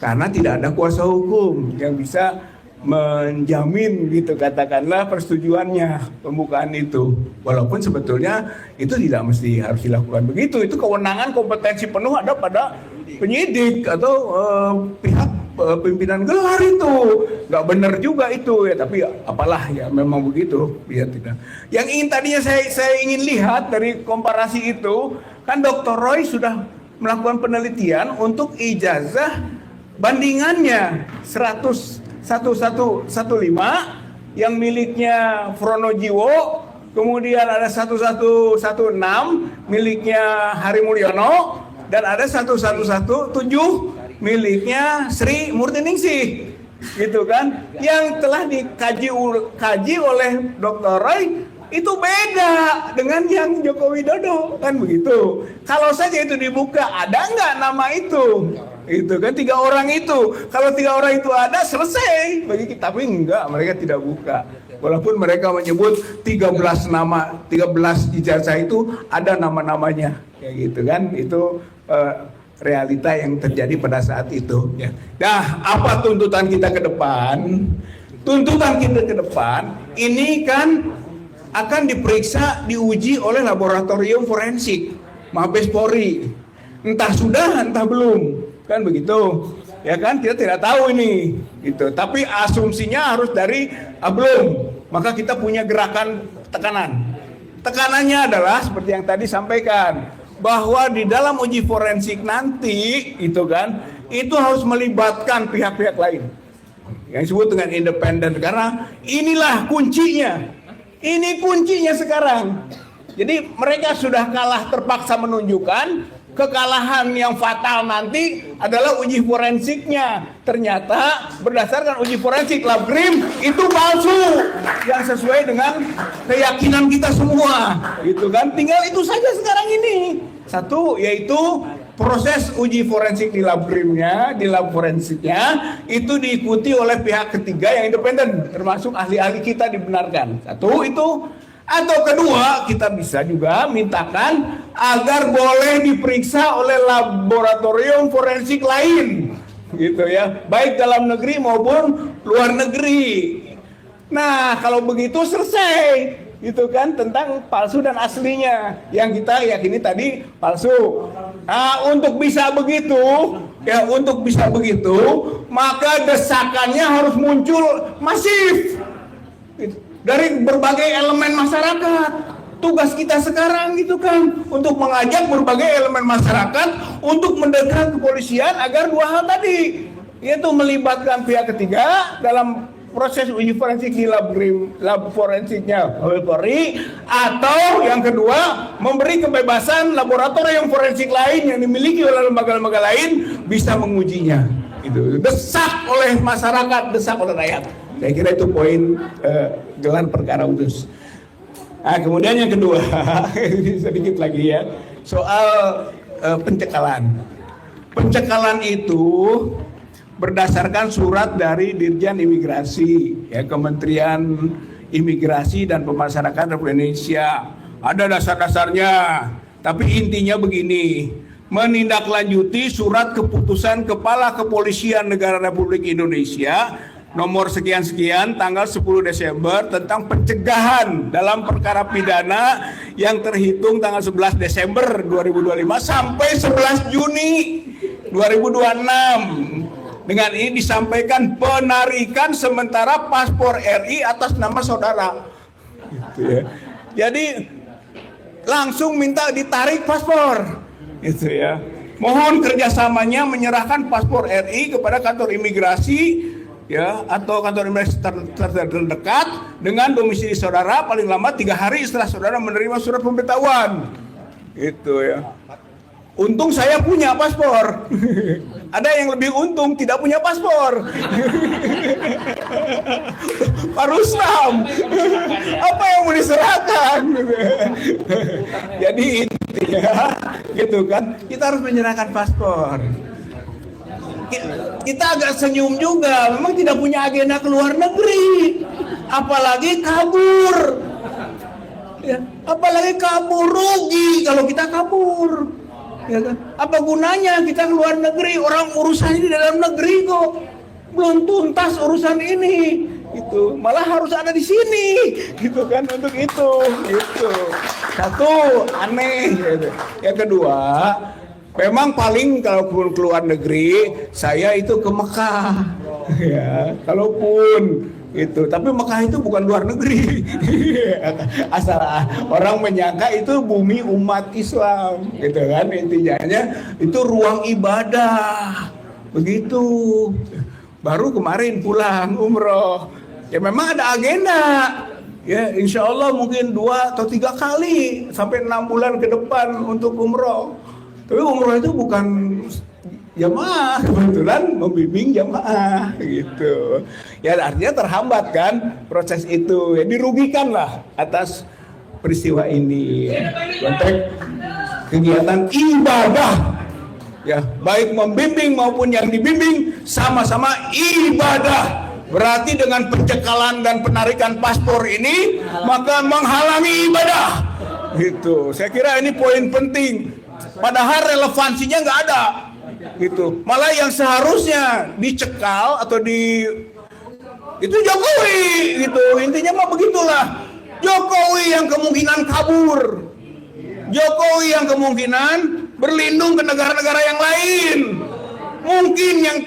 karena tidak ada kuasa hukum yang bisa menjamin, gitu, katakanlah persetujuannya pembukaan itu. Walaupun sebetulnya itu tidak mesti harus dilakukan begitu. Itu kewenangan kompetensi penuh ada pada penyidik atau pihak pimpinan gelar itu. Nggak benar juga itu, ya, tapi apalah, ya memang begitu. Ya, tidak. Yang tadinya saya ingin lihat dari komparasi itu, kan Dr. Roy sudah melakukan penelitian untuk ijazah bandingannya 1115 yang miliknya Fronojiwo, kemudian ada 1116 miliknya Hari Mulyono, dan ada 1117 miliknya Sri Murtiningsih, gitu kan, yang telah dikaji oleh Dr. Roy itu beda dengan yang Joko Widodo, kan begitu. Kalau saja itu dibuka, ada nggak nama itu? Itu kan 3 orang itu. Kalau 3 orang itu ada, selesai bagi kita. Tapi enggak, mereka tidak buka. Walaupun mereka menyebut 13 nama, 13 ijazah itu ada nama-namanya, ya gitu kan. Itu realita yang terjadi pada saat itu, ya. Nah, apa tuntutan kita ke depan? Tuntutan kita ke depan ini kan akan diperiksa, diuji oleh laboratorium forensik Mabes Polri. Entah sudah, entah belum, kan begitu, ya kan, kita tidak tahu ini, gitu. Tapi asumsinya harus dari belum, maka kita punya gerakan tekanan. Tekanannya adalah seperti yang tadi sampaikan, bahwa di dalam uji forensik nanti, itu kan, itu harus melibatkan pihak-pihak lain yang disebut dengan independen, karena inilah kuncinya. Ini kuncinya sekarang. Jadi mereka sudah kalah, terpaksa menunjukkan kekalahan yang fatal nanti adalah uji forensiknya. Ternyata berdasarkan uji forensik Labkrim itu palsu, yang sesuai dengan keyakinan kita semua, gitu kan. Tinggal itu saja sekarang ini. Satu, yaitu proses uji forensik di Labkrimnya, di lab forensiknya itu diikuti oleh pihak ketiga yang independen, termasuk ahli-ahli kita dibenarkan. Satu itu. Atau kedua, kita bisa juga mintakan agar boleh diperiksa oleh laboratorium forensik lain, gitu ya, baik dalam negeri maupun luar negeri. Nah, kalau begitu selesai, gitu kan, tentang palsu dan aslinya yang kita yakini tadi palsu. Nah, untuk bisa begitu, Ya, untuk bisa begitu, maka desakannya harus muncul masif dari berbagai elemen masyarakat. Tugas kita sekarang gitu kan, untuk mengajak berbagai elemen masyarakat untuk mendekat kepolisian agar dua hal tadi, yaitu melibatkan pihak ketiga dalam proses uji forensik di lab forensiknya Polri, atau yang kedua memberi kebebasan laboratorium forensik lain yang dimiliki oleh lembaga-lembaga lain bisa mengujinya. Itu desak oleh masyarakat, desak oleh rakyat. Saya kira itu poin gelar perkara khusus. Nah, kemudian yang kedua, sedikit lagi ya, soal pencekalan. Pencekalan itu berdasarkan surat dari Dirjen Imigrasi, ya, Kementerian Imigrasi dan Pemasyarakatan Republik Indonesia. Ada dasar-dasarnya, tapi intinya begini: menindaklanjuti surat keputusan Kepala Kepolisian Negara Republik Indonesia nomor sekian-sekian tanggal 10 Desember tentang pencegahan dalam perkara pidana yang terhitung tanggal 11 Desember 2025 sampai 11 Juni 2026. Dengan ini disampaikan penarikan sementara paspor RI atas nama saudara. Gitu ya. Jadi langsung minta ditarik paspor. Gitu ya. Mohon kerjasamanya menyerahkan paspor RI kepada kantor imigrasi, ya, atau kantor imigrasi terdekat dengan domisili saudara paling lama 3 hari setelah saudara menerima surat pemberitahuan. Gitu ya. Untung saya punya paspor. Ada yang lebih untung tidak punya paspor. Pak Rustam, apa yang mau diserahkan? Jadi intinya, gitu kan, kita harus menyerahkan paspor. Kita agak senyum juga, memang tidak punya agenda ke luar negeri, apalagi kabur. Ya, apalagi kabur, rugi kalau kita kabur. Ya kan? Apa gunanya kita ke luar negeri? Orang urusan ini di dalam negeri kok belum tuntas urusan ini, gitu. Malah harus ada di sini, gitu kan, untuk itu, gitu. Satu, aneh. Gitu. Yang kedua, memang paling kalau ke luar negeri, saya itu ke Mekah, ya. Kalaupun itu, tapi Mekah itu bukan luar negeri. Asal orang menyangka itu bumi umat Islam, gitu kan, intinya itu ruang ibadah, begitu. Baru kemarin pulang umroh, ya memang ada agenda, ya insya Allah mungkin 2 atau 3 kali sampai 6 bulan ke depan untuk umroh. Tapi umroh itu bukan jamaah, kebetulan membimbing jamaah, gitu. Ya artinya terhambat kan proses itu, ya dirugikan lah atas peristiwa ini. Konteks kegiatan ibadah, ya baik membimbing maupun yang dibimbing sama-sama ibadah. Berarti dengan pencekalan dan penarikan paspor ini maka menghalangi ibadah, gitu. Saya kira ini poin penting. Padahal relevansinya nggak ada. Gitu. Malah yang seharusnya dicekal atau itu Jokowi, gitu. Intinya mah begitulah. Jokowi yang kemungkinan kabur, Jokowi yang kemungkinan berlindung ke negara-negara yang lain. Mungkin yang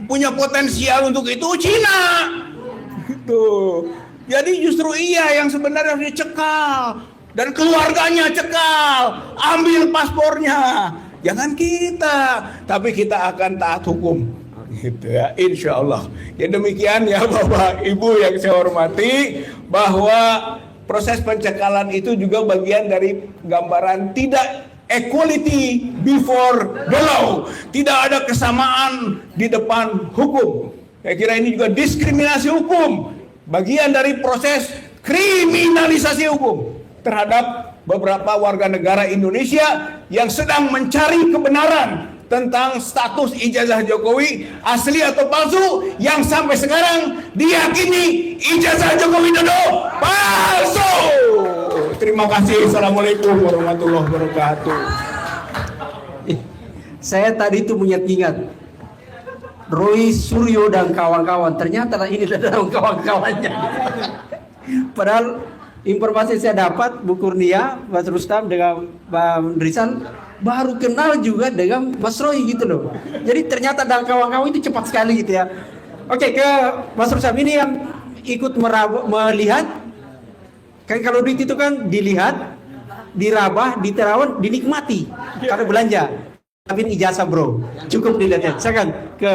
punya potensial untuk itu Cina, gitu. Jadi justru ia yang sebenarnya harus dicekal dan keluarganya cekal, ambil paspornya. Jangan kita, tapi kita akan taat hukum, gitu ya, insya Allah. Ya demikian ya Bapak Ibu yang saya hormati, bahwa proses pencekalan itu juga bagian dari gambaran tidak equality before the law, tidak ada kesamaan di depan hukum. Saya kira ini juga diskriminasi hukum, bagian dari proses kriminalisasi hukum terhadap beberapa warga negara Indonesia yang sedang mencari kebenaran tentang status ijazah Jokowi asli atau palsu, yang sampai sekarang diyakini ijazah Jokowi Dodo palsu. Terima kasih. Assalamualaikum warahmatullahi wabarakatuh. Saya tadi itu ingat Roy Suryo dan kawan-kawan, ternyata ini adalah kawan-kawannya. Padahal informasi saya dapat Bu Kurnia, Mas Rustam dengan Bang Rizal baru kenal juga dengan Mas Roy gitu loh. Jadi ternyata dalam kawan-kawan itu cepat sekali gitu ya. Oke, ke Mas Rustam ini yang ikut melihat kan, kalau duit itu kan dilihat, dirabah, diterawang, dinikmati karena belanja. Tapi ini ijazah bro, cukup dilihat ya. Saya kan ke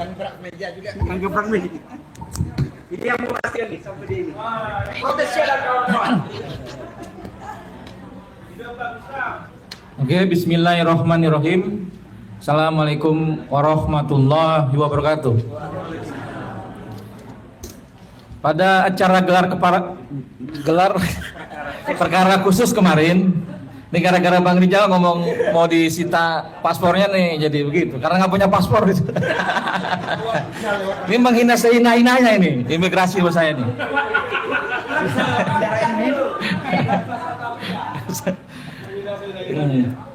gebrak meja. Ini yang memastikan nih sampai di ini. Protesnya dan kawan-kawan. Oke, bismillahirrahmanirrahim. Assalamualaikum warahmatullahi wabarakatuh. Pada acara gelar perkara khusus kemarin, ini gara-gara Bang Rijal ngomong mau disita paspornya nih, jadi begitu. Karena nggak punya paspor gitu. Ini menghina sehina-hinanya ini, imigrasi buat saya nih.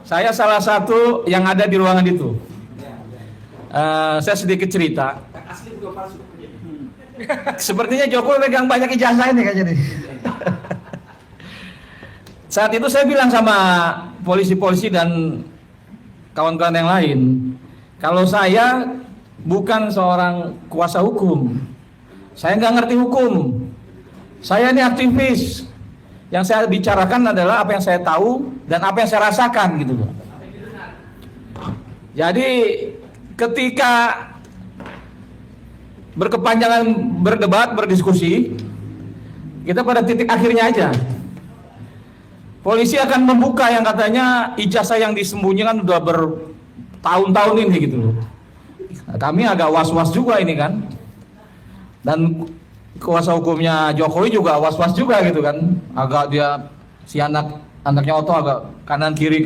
Saya salah satu yang ada di ruangan itu. Saya sedikit cerita. Sepertinya Jokowi pegang banyak ijazah ini kayaknya nih. Saat itu saya bilang sama polisi-polisi dan kawan-kawan yang lain, kalau saya bukan seorang kuasa hukum, saya nggak ngerti hukum, saya ini aktivis. Yang saya bicarakan adalah apa yang saya tahu dan apa yang saya rasakan gitu loh. Jadi ketika berkepanjangan berdebat, berdiskusi, kita pada titik akhirnya aja. Polisi akan membuka yang katanya ijazah yang disembunyikan udah bertahun-tahun ini gitu loh. Nah, kami agak was-was juga ini kan. Dan kuasa hukumnya Jokowi juga was-was juga gitu kan. Agak dia si anaknya Otto agak kanan kiri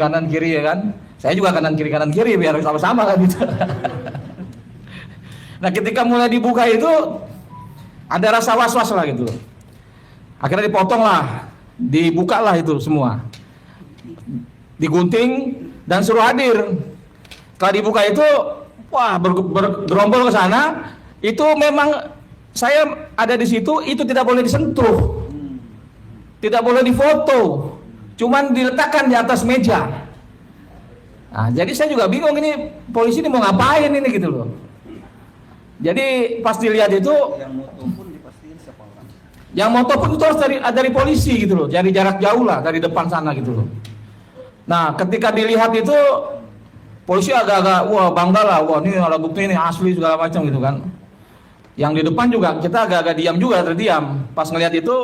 ya kan. Saya juga kanan kiri biar sama-sama kan gitu. Nah, ketika mulai dibuka itu ada rasa was-was lah gitu. Akhirnya dipotong lah, dibuka lah itu semua, digunting dan suruh hadir. Setelah dibuka itu, wah bergerombol ke sana. Itu memang saya ada di situ, itu tidak boleh disentuh, tidak boleh difoto, cuman diletakkan di atas meja. Nah, jadi saya juga bingung ini polisi ini mau ngapain ini gitu loh. Jadi pas dilihat itu, yang moto pun itu harus dari polisi gitu loh, dari jarak jauh lah, dari depan sana gitu loh. Nah, ketika dilihat itu, polisi agak-agak, wah bangga lah, wah ini alat bukti ini asli segala macam gitu kan. Yang di depan juga kita agak-agak diam juga, terdiam. Pas ngelihat itu,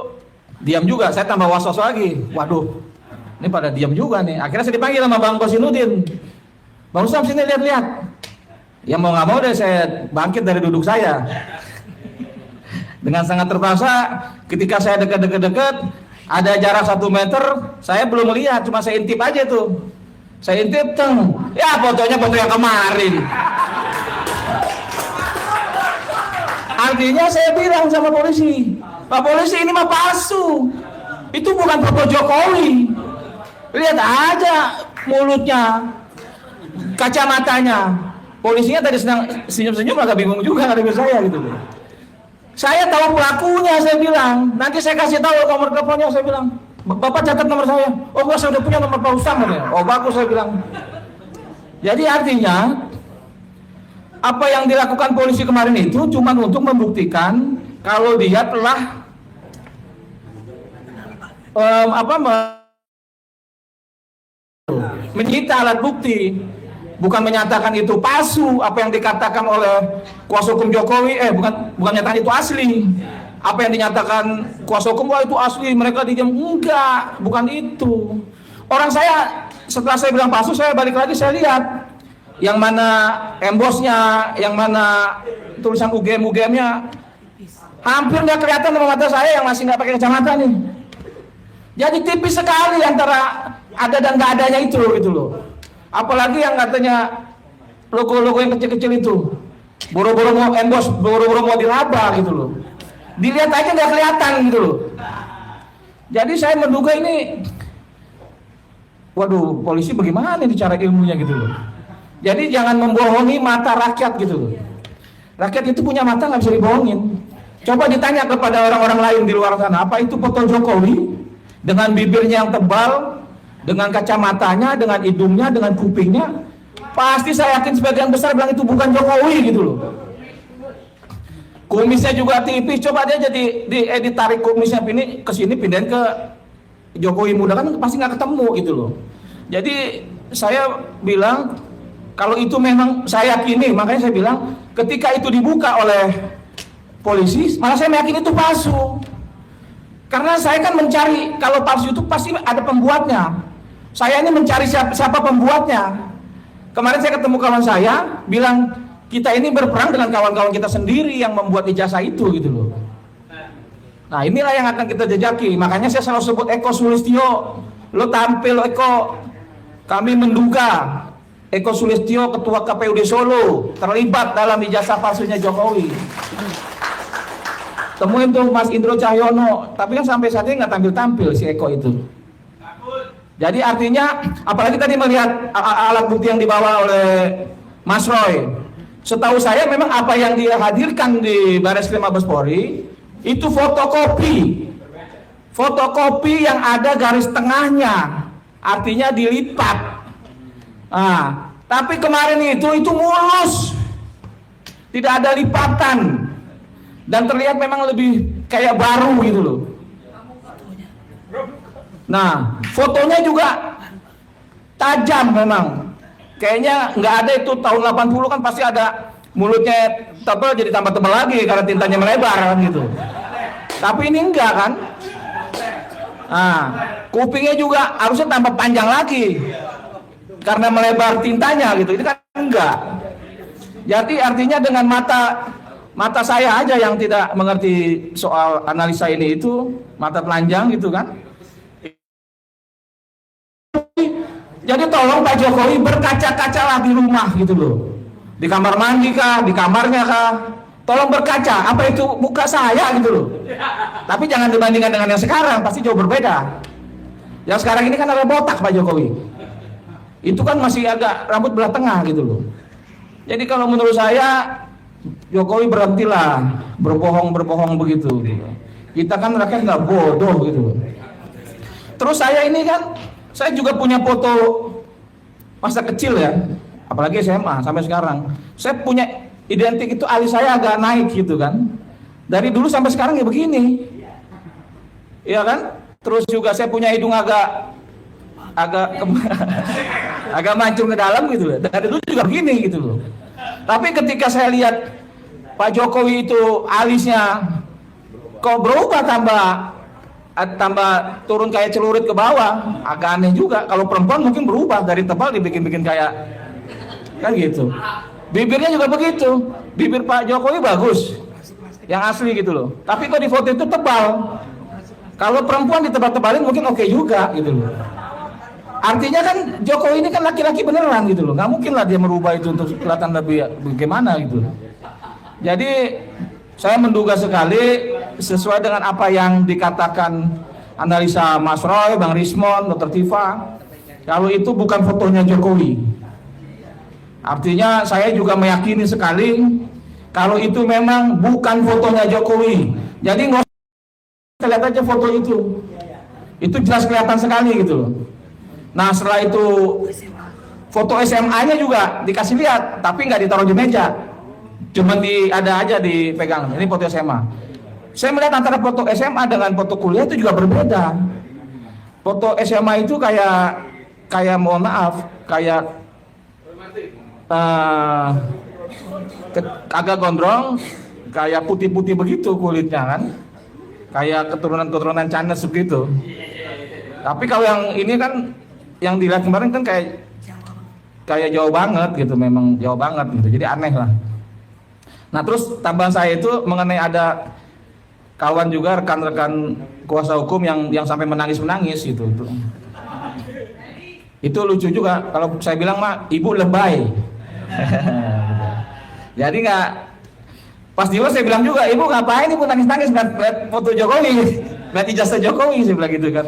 diam juga, saya tambah was-was lagi. Waduh, ini pada diam juga nih. Akhirnya saya dipanggil sama Bang Kosinudin. Bang Usam sini lihat-lihat. Ya mau nggak mau deh saya bangkit dari duduk saya. Dengan sangat terpaksa, ketika saya dekat, ada jarak 1 meter, saya belum melihat, cuma saya intip aja tuh. Saya intip, ya fotonya foto yang kemarin. Artinya saya bilang sama polisi, Pak polisi ini mah palsu, itu bukan foto Jokowi. Lihat aja mulutnya, kacamatanya. Polisinya tadi sedang senyum-senyum, agak bingung juga ngadepin saya gitu. Saya tahu pelakunya, saya bilang. Nanti saya kasih tahu nomor teleponnya, saya bilang. Bapak catat nomor saya. Oh, enggak, saya udah punya nomor Pak Ustam katanya. Oh, bagus, saya bilang. Jadi artinya apa yang dilakukan polisi kemarin itu cuma untuk membuktikan kalau dia telah menyita alat bukti. Bukan menyatakan itu palsu apa yang dikatakan oleh kuasa hukum Jokowi, bukan menyatakan itu asli. Apa yang dinyatakan kuasa hukum, wah itu asli, mereka diam. Enggak, bukan itu. Orang saya setelah saya bilang palsu, saya balik lagi, saya lihat yang mana embosnya, yang mana tulisan UGM-nya, hampir nggak kelihatan sama mata saya yang masih nggak pakai kacamata nih. Jadi tipis sekali antara ada dan nggak adanya itu gitu loh. Apalagi yang katanya logo-logo yang kecil-kecil itu, boro-boro mau embos, boro-boro mau diraba gitu loh. Dilihat aja nggak kelihatan gitu loh. Jadi saya menduga ini, waduh, polisi bagaimana ini cara ilmunya gitu loh. Jadi jangan membohongi mata rakyat gitu loh. Rakyat itu punya mata nggak bisa dibohongin. Coba ditanya kepada orang-orang lain di luar sana, apa itu foto Jokowi dengan bibirnya yang tebal, dengan kacamatanya, dengan hidungnya, dengan kupingnya? Pasti saya yakin sebagian besar bilang itu bukan Jokowi gitu loh. Kumisnya juga tipis, coba dia jadi diedit tarik kumisnya ini ke sini pindahin ke Jokowi muda kan pasti nggak ketemu gitu loh. Jadi saya bilang kalau itu memang saya yakini, makanya saya bilang ketika itu dibuka oleh polisi, malah saya meyakini itu palsu. Karena saya kan mencari, kalau palsu itu pasti ada pembuatnya. Saya ini mencari siapa pembuatnya. Kemarin saya ketemu kawan saya, bilang kita ini berperang dengan kawan-kawan kita sendiri yang membuat ijazah itu gitu loh. Nah inilah yang akan kita jejaki. Makanya saya selalu sebut Eko Sulistyo. Lo tampil Eko. Kami menduga Eko Sulistyo, Ketua KPUD Solo, terlibat dalam ijazah palsunya Jokowi. Temuin tuh Mas Indro Cahyono, tapi kan sampai saat ini nggak tampil-tampil si Eko itu. Jadi artinya, apalagi tadi melihat alat bukti yang dibawa oleh Mas Roy. Setahu saya memang apa yang dia hadirkan di Bareskrim Mabes Polri itu fotokopi. Fotokopi yang ada garis tengahnya, artinya dilipat. Nah, tapi kemarin itu mulus, tidak ada lipatan. Dan terlihat memang lebih kayak baru gitu loh. Nah, fotonya juga tajam memang. Kayaknya nggak ada itu tahun 80 kan pasti ada mulutnya tebal jadi tambah tebal lagi karena tintanya melebar kan gitu. Tapi ini enggak kan. Nah, kupingnya juga harusnya tambah panjang lagi karena melebar tintanya gitu. Ini kan enggak. Jadi artinya dengan mata saya aja yang tidak mengerti soal analisa ini itu, mata telanjang gitu kan. Jadi tolong Pak Jokowi berkaca-kacalah di rumah gitu loh. Di kamar mandi kah, di kamarnya kah. Tolong berkaca, apa itu muka saya gitu loh. Tapi jangan dibandingkan dengan yang sekarang, pasti jauh berbeda. Yang sekarang ini kan ada botak Pak Jokowi. Itu kan masih agak rambut belah tengah gitu loh. Jadi kalau menurut saya Jokowi berhentilah berbohong begitu. Kita kan rakyat nggak bodoh gitu. Terus saya ini kan, saya juga punya foto masa kecil ya, apalagi SMA sampai sekarang. Saya punya identik itu alis saya agak naik gitu kan. Dari dulu sampai sekarang ya begini. Iya kan? Terus juga saya punya hidung agak agak mancung ke dalam gitu loh. Dari dulu juga begini gitu loh. Tapi ketika saya lihat Pak Jokowi itu alisnya kok berubah tambah turun kayak celurit ke bawah, agak aneh juga. Kalau perempuan mungkin berubah dari tebal dibikin kayak kan gitu. Bibirnya juga begitu. Bibir Pak Jokowi bagus, yang asli gitu loh. Tapi kok di foto itu tebal. Kalau perempuan ditebal-tebalin mungkin oke juga gitu loh. Artinya kan Jokowi ini kan laki-laki beneran gitu loh. Nggak mungkin lah dia merubah itu untuk kelihatan lebih bagaimana gitu. Jadi saya menduga sekali sesuai dengan apa yang dikatakan analisa Mas Roy, Bang Rismon, Dr. Tifa, kalau itu bukan fotonya Jokowi. Artinya saya juga meyakini sekali kalau itu memang bukan fotonya Jokowi. Jadi nggak usah lihat aja foto itu jelas kelihatan sekali gitu loh. Nah setelah itu foto SMA-nya juga dikasih lihat, tapi nggak ditaruh di meja. Cuman ada aja dipegang. Ini foto SMA. Saya melihat antara foto SMA dengan foto kuliah itu juga berbeda. Foto SMA itu kayak mohon maaf, kayak agak gondrong, kayak putih-putih begitu kulitnya kan. Kayak keturunan Chinese begitu. Tapi kalau yang ini kan yang dilihat kemarin kan kayak jauh banget gitu, memang jauh banget gitu. Jadi aneh lah. Nah terus tambahan saya itu mengenai ada kawan juga rekan-rekan kuasa hukum yang sampai menangis gitu. Itu lucu juga kalau saya bilang mah ibu lebay. Jadi nggak pas di luar saya bilang juga ibu ngapain ibu nangis-nangis lihat foto Jokowi, lihat ijazah Jokowi saya bilang gitu kan.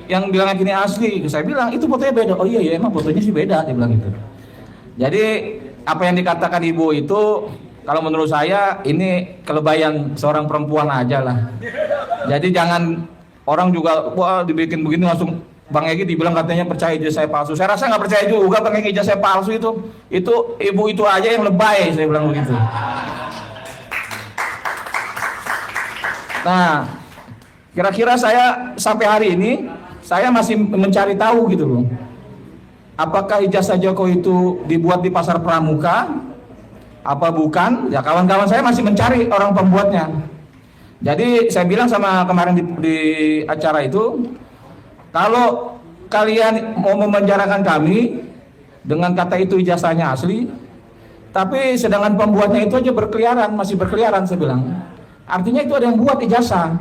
Yang bilangnya gini asli, saya bilang itu fotonya beda. Oh iya emang fotonya sih beda dia bilang gitu. Jadi apa yang dikatakan ibu itu Kalau menurut saya ini kelebayan seorang perempuan aja lah. Jadi jangan orang juga wah dibikin begini langsung Bang Egy dibilang katanya percaya ijazah saya palsu. Saya rasa nggak percaya juga Bang Egy ijazah saya palsu itu ibu itu aja yang lebay, saya bilang begitu. Nah, kira-kira saya sampai hari ini saya masih mencari tahu gitu loh. Apakah ijazah Jokowi itu dibuat di pasar pramuka? Apa bukan? Ya kawan-kawan saya masih mencari orang pembuatnya. Jadi saya bilang sama kemarin di acara itu, kalau kalian mau memenjarakan kami dengan kata itu ijazahnya asli, tapi sedangkan pembuatnya itu aja berkeliaran, masih berkeliaran, saya bilang. Artinya itu ada yang buat ijazah.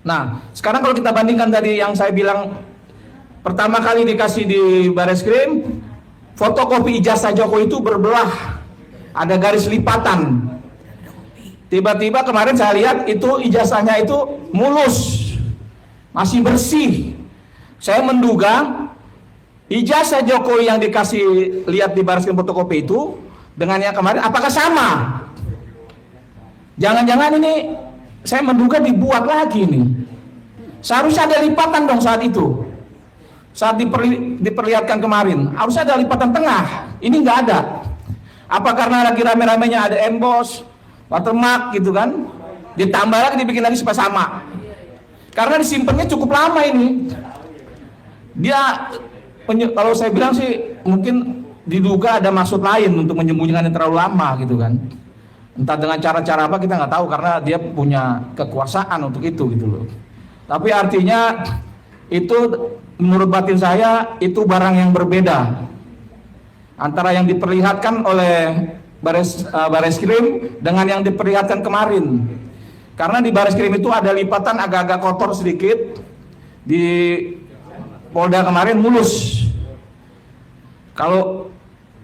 Nah, sekarang kalau kita bandingkan tadi yang saya bilang pertama kali dikasih di Bareskrim, fotokopi ijazah Jokowi itu berbelah, ada garis lipatan. Tiba-tiba kemarin saya lihat itu ijazahnya itu mulus, masih bersih. Saya menduga ijazah Jokowi yang dikasih lihat di Bareskrim fotokopi itu dengan yang kemarin apakah sama? Jangan-jangan ini saya menduga dibuat lagi nih. Seharusnya ada lipatan dong saat itu. Saat diperlihatkan kemarin, harusnya ada lipatan tengah. Ini nggak ada. Apa karena lagi rame-ramenya ada emboss, watermark gitu kan? Ditambah lagi dibikin lagi supaya sama. Karena disimpannya cukup lama ini. Dia kalau saya bilang sih mungkin diduga ada maksud lain untuk menyembunyikan yang terlalu lama gitu kan. Entah dengan cara-cara apa kita nggak tahu karena dia punya kekuasaan untuk itu gitu loh. Tapi artinya itu menurut batin saya itu barang yang berbeda antara yang diperlihatkan oleh Bareskrim dengan yang diperlihatkan kemarin. Karena di Bareskrim itu ada lipatan agak-agak kotor sedikit, di Polda kemarin mulus. Kalau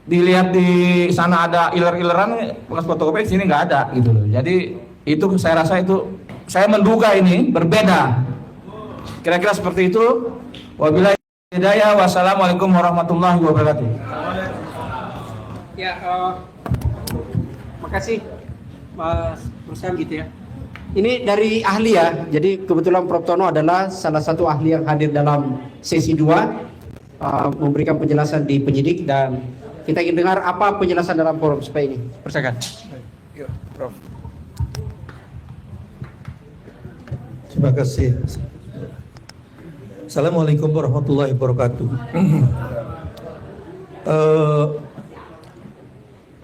dilihat di sana ada iler-ileran bekas fotokopi, sini nggak ada gitu loh. Jadi itu saya rasa itu saya menduga ini berbeda. Kira-kira seperti itu. Wabillahi hidayah. Wassalamualaikum warahmatullahi wabarakatuh. Ya, makasih Mas Rusam gitu ya. Ini dari ahli ya. Jadi kebetulan Prof Tono adalah salah satu ahli yang hadir dalam sesi 2 memberikan penjelasan di penyidik dan kita ingin dengar apa penjelasan dalam forum supaya ini. Persilakan. Prof. Terima kasih. Assalamualaikum warahmatullahi wabarakatuh.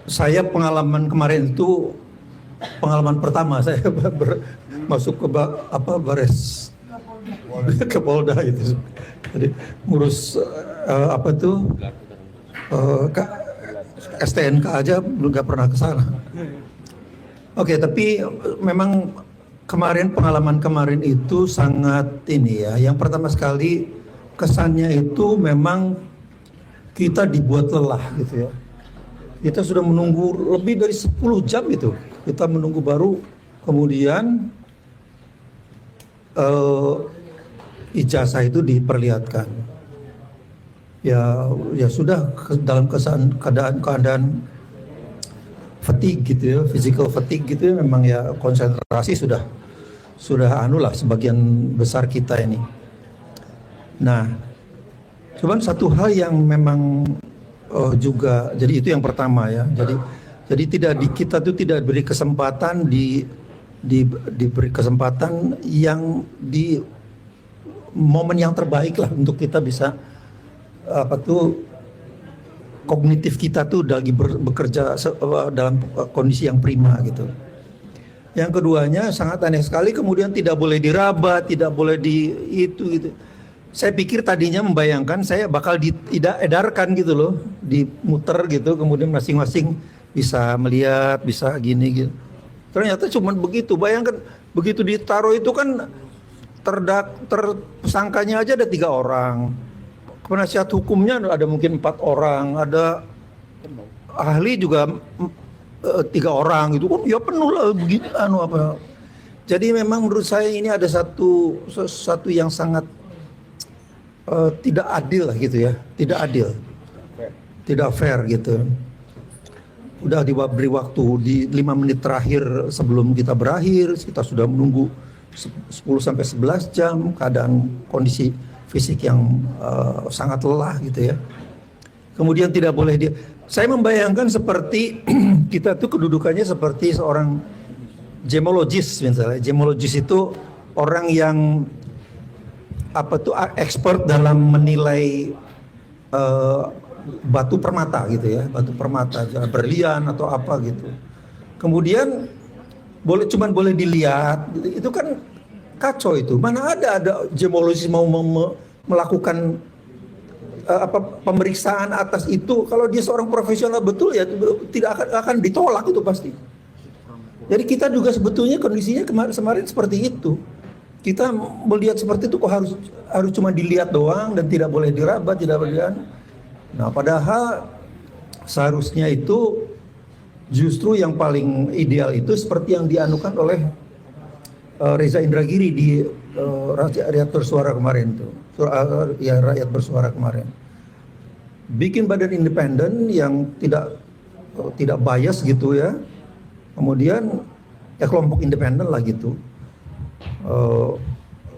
Saya pengalaman kemarin itu pengalaman pertama saya masuk ke Bares ke Polda itu. Jadi ngurus STNK aja belum nggak pernah ke sana. Oke, tapi memang pengalaman kemarin itu sangat ini ya. Yang pertama sekali kesannya itu memang kita dibuat lelah gitu ya. Kita sudah menunggu lebih dari 10 jam itu. Kita menunggu baru kemudian ijazah itu diperlihatkan. Ya sudah dalam keadaan fatigue gitu ya, physical fatigue gitu ya, memang ya konsentrasi sudah anulah sebagian besar kita ini. Nah, cuman satu hal yang memang juga, jadi itu yang pertama ya. Jadi kita tuh tidak diberi kesempatan diberi kesempatan yang di momen yang terbaik lah untuk kita bisa kognitif kita tuh lagi bekerja dalam kondisi yang prima gitu. Yang keduanya sangat aneh sekali, kemudian tidak boleh diraba, tidak boleh itu gitu. Saya pikir tadinya membayangkan saya bakal tidak edarkan gitu loh, dimuter gitu, kemudian masing-masing bisa melihat, bisa gini gitu. Ternyata cuma begitu. Bayangkan begitu ditaruh itu kan tersangkanya aja ada 3 orang. Penasihat hukumnya ada mungkin 4 orang, ada ahli juga 3 orang gitu kan, ya penuh lah begini apa. Jadi memang menurut saya ini ada sesuatu yang sangat tidak adil lah gitu ya, tidak adil, tidak fair gitu. udah diberi waktu di 5 menit terakhir sebelum kita berakhir, kita sudah menunggu 10 sampai 11 jam, keadaan kondisi fisik yang sangat lelah gitu ya. Kemudian tidak boleh saya membayangkan seperti kita tuh kedudukannya seperti seorang gemologis misalnya. Gemologis itu orang yang expert dalam menilai batu permata gitu ya, batu permata, berlian atau apa gitu. Kemudian cuman boleh dilihat, itu kan kacau itu. Mana ada gemologis mau melakukan pemeriksaan atas itu. Kalau dia seorang profesional betul ya tidak akan ditolak itu pasti. Jadi kita juga sebetulnya kondisinya kemarin seperti itu. Kita melihat seperti itu kok harus cuma dilihat doang dan tidak boleh diraba, tidak boleh. Nah, padahal seharusnya itu justru yang paling ideal itu seperti yang dianukan oleh Reza Indragiri di Rakyat Bersuara kemarin tuh. Ya, Rakyat Bersuara kemarin. Bikin badan independen yang tidak bias gitu ya. Kemudian ya kelompok independen lah gitu.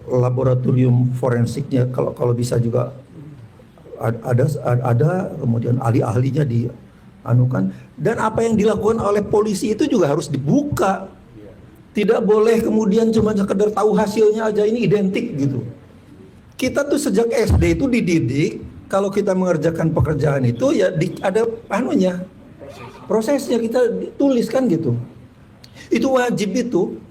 Laboratorium forensiknya kalau bisa juga ada kemudian ahli-ahlinya dianukan, dan apa yang dilakukan oleh polisi itu juga harus dibuka. Tidak boleh kemudian cuma sekedar tahu hasilnya aja ini identik gitu. Kita tuh sejak SD itu dididik kalau kita mengerjakan pekerjaan itu ya ada prosesnya kita tuliskan gitu. Itu wajib itu.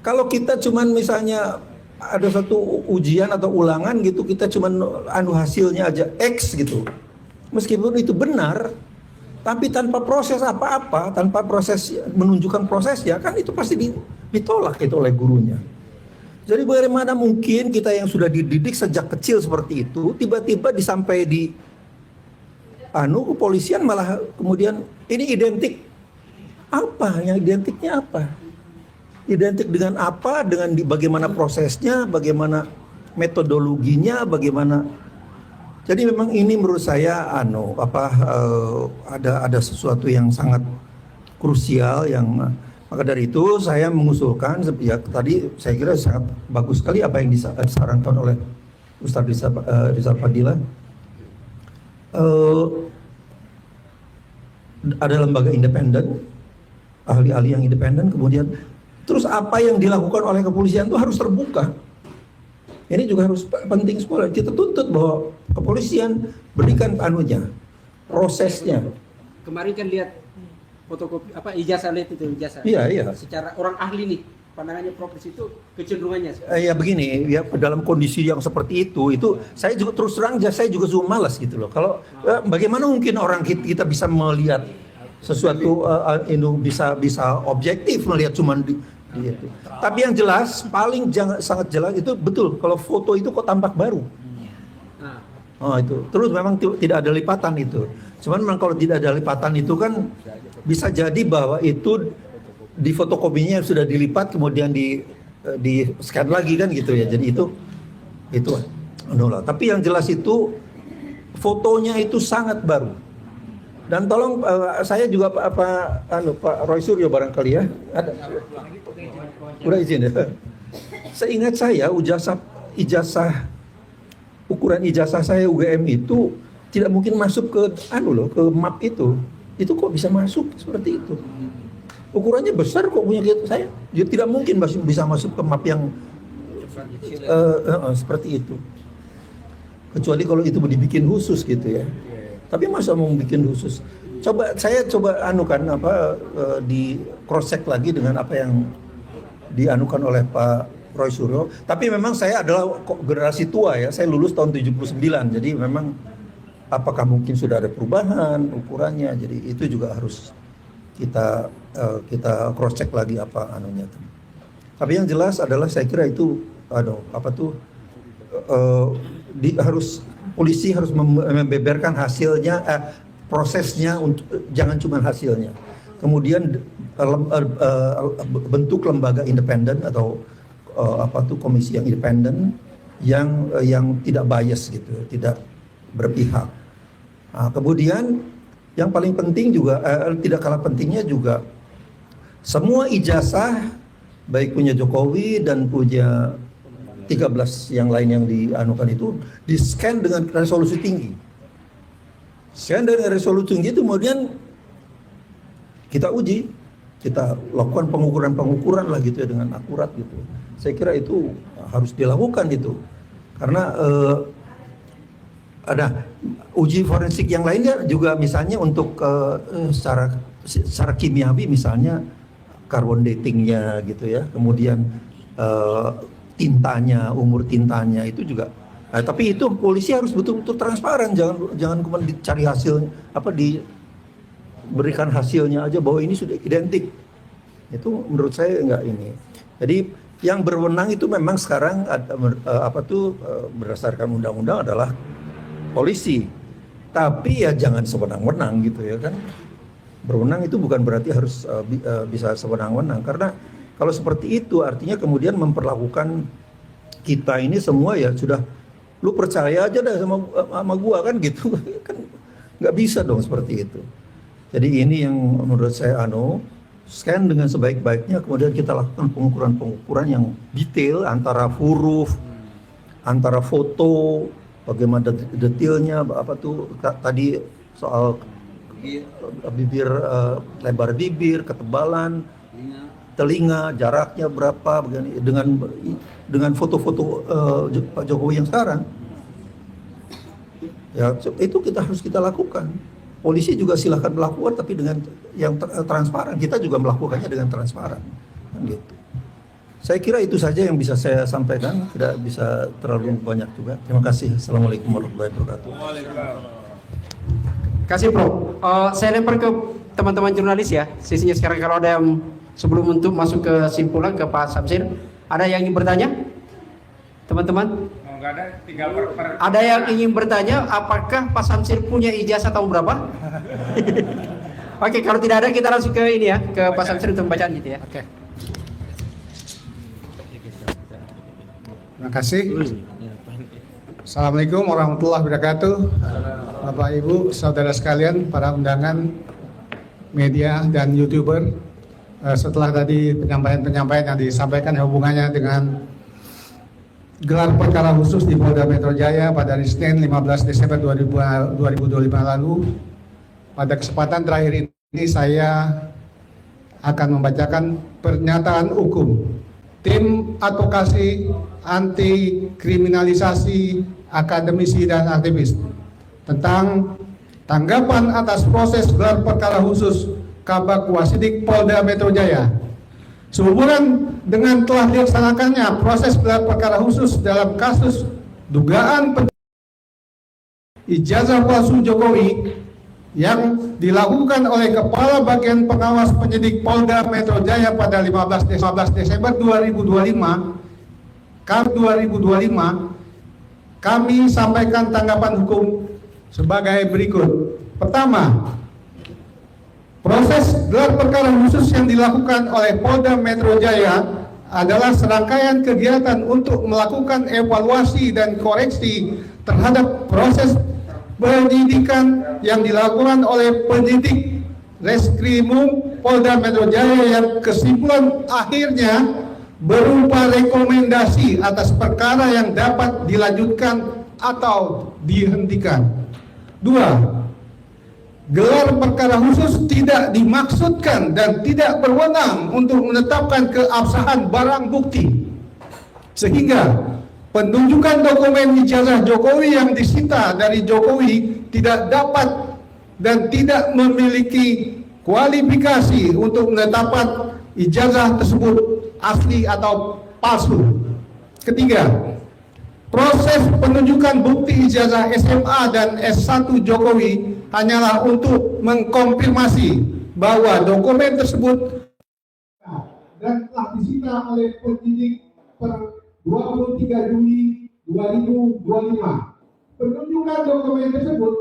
Kalau kita cuman misalnya ada satu ujian atau ulangan gitu, kita cuman hasilnya aja X gitu. Meskipun itu benar, tapi tanpa proses apa-apa, tanpa proses menunjukkan prosesnya, kan itu pasti ditolak itu oleh gurunya. Jadi bagaimana mungkin kita yang sudah dididik sejak kecil seperti itu, tiba-tiba disampai di kepolisian malah kemudian ini identik. Apa yang identiknya apa? Identik dengan apa? Dengan bagaimana prosesnya, bagaimana metodologinya, bagaimana. Jadi memang ini menurut saya ada sesuatu yang sangat krusial yang maka dari itu saya mengusulkan ya tadi saya kira sangat bagus sekali apa yang disarankan oleh Ustadz Rizal Fadila. Ada lembaga independen, ahli-ahli yang independen, kemudian terus apa yang dilakukan oleh kepolisian itu harus terbuka. Ini juga harus penting sekali. Kita tuntut bahwa kepolisian berikan prosesnya. Kemarin kan lihat fotokopi ijazah lihat itu ijazah. Iya. Secara orang ahli nih pandangannya Profes itu kecenderungannya. Ya begini ya, dalam kondisi yang seperti itu saya juga terus terang saya juga malas gitu loh. Kalau bagaimana mungkin orang kita bisa melihat sesuatu bisa objektif melihat cuman di itu. Tapi yang jelas sangat jelas itu betul kalau foto itu kok tampak baru. Itu terus memang tidak ada lipatan itu. Cuman memang kalau tidak ada lipatan itu kan bisa jadi bahwa itu di fotokopinya sudah dilipat kemudian di scan lagi kan gitu ya. Jadi itu Tapi yang jelas itu fotonya itu sangat baru. Dan tolong saya juga Pak Roy Suryo barangkali ya. Ada. Udah izin ya. Seingat saya ukuran ijazah saya UGM itu tidak mungkin masuk ke ke map itu. Itu kok bisa masuk seperti itu? Ukurannya besar kok punya saya. Dia tidak mungkin bisa masuk ke map yang seperti itu. Kecuali kalau itu dibikin khusus gitu ya. Tapi masa mau bikin khusus? Saya coba di cross check lagi dengan apa yang dianukan oleh Pak Roy Suryo. Tapi memang saya adalah generasi tua ya. Saya lulus tahun 79. Jadi memang apakah mungkin sudah ada perubahan ukurannya? Jadi itu juga harus kita cross check lagi apa anunya. Tapi yang jelas adalah saya kira itu polisi harus membeberkan hasilnya, prosesnya jangan cuma hasilnya. Kemudian bentuk lembaga independen atau komisi yang independen yang tidak bias gitu, tidak berpihak. Kemudian Yang paling penting juga, tidak kalah pentingnya juga, semua ijazah baik punya Jokowi dan punya 13 yang lain yang dianukan itu di scan dengan resolusi tinggi. Scan dengan resolusi tinggi itu kemudian kita uji, kita lakukan pengukuran lah gitu ya dengan akurat gitu. Saya kira itu harus dilakukan itu, karena ada uji forensik yang lainnya juga, misalnya untuk secara kimiawi, misalnya carbon datingnya gitu ya, kemudian tintanya, umur tintanya itu juga. Tapi itu polisi harus betul-betul transparan, jangan kemudian dicari hasil diberikan hasilnya aja bahwa ini sudah identik. Itu menurut saya enggak ini. Jadi yang berwenang itu memang sekarang berdasarkan undang-undang adalah polisi. Tapi ya jangan sewenang-wenang gitu ya kan. Berwenang itu bukan berarti harus bisa sewenang-wenang, karena kalau seperti itu artinya kemudian memperlakukan kita ini semua ya sudah, lu percaya aja dah sama gua kan gitu. Kan nggak bisa dong seperti itu. Jadi ini yang menurut saya scan dengan sebaik-baiknya, kemudian kita lakukan pengukuran yang detail antara huruf, antara foto, bagaimana detailnya, tadi soal bibir, lebar bibir, ketebalan telinga, jaraknya berapa, dengan foto-foto Pak Jokowi yang sekarang. Ya, itu harus kita lakukan. Polisi juga silahkan melakukan, tapi dengan yang transparan. Kita juga melakukannya dengan transparan. Kan gitu. Saya kira itu saja yang bisa saya sampaikan, tidak bisa terlalu banyak juga. Terima kasih. Assalamualaikum warahmatullahi wabarakatuh. Kasih Bro. Saya lempar ke teman-teman jurnalis ya. Sisinya sekarang, kalau ada yang sebelum untuk masuk ke simpulan ke Pak Samsir, ada yang ingin bertanya? Teman-teman? Nggak ada, tinggal Ada yang ingin bertanya, apakah Pak Samsir punya ijazah tahun berapa? Oke, kalau tidak ada kita langsung ke ini ya, ke Pak Samsir untuk pembacaan gitu ya. Oke. Terima kasih. Assalamualaikum warahmatullahi wabarakatuh. Bapak Ibu, saudara sekalian, para undangan media dan YouTuber. Setelah tadi penyampaian yang disampaikan hubungannya dengan gelar perkara khusus di Polda Metro Jaya pada hari Senin 15 Desember 2025 lalu, pada kesempatan terakhir ini saya akan membacakan pernyataan hukum Tim Advokasi Anti Kriminalisasi Akademisi dan Aktivis tentang tanggapan atas proses gelar perkara khusus Kabak Wasidik Polda Metro Jaya. Sehubungan dengan telah dilaksanakannya proses gelar perkara khusus dalam kasus dugaan ijazah palsu Jokowi yang dilakukan oleh Kepala Bagian Pengawas Penyidik Polda Metro Jaya pada 15 Desember 2025, kami sampaikan tanggapan hukum sebagai berikut. Pertama, proses gelar perkara khusus yang dilakukan oleh Polda Metro Jaya adalah serangkaian kegiatan untuk melakukan evaluasi dan koreksi terhadap proses penyidikan yang dilakukan oleh penyidik Reskrimum Polda Metro Jaya, yang kesimpulan akhirnya berupa rekomendasi atas perkara yang dapat dilanjutkan atau dihentikan. Dua, gelar perkara khusus tidak dimaksudkan dan tidak berwenang untuk menetapkan keabsahan barang bukti, sehingga penunjukan dokumen ijazah Jokowi yang disita dari Jokowi tidak dapat dan tidak memiliki kualifikasi untuk menetapkan ijazah tersebut asli atau palsu. Ketiga, proses penunjukan bukti ijazah SMA dan S1 Jokowi hanyalah untuk mengkonfirmasi bahwa dokumen tersebut dan telah disita oleh penyidik per 23 Juli 2025. Penunjukan dokumen tersebut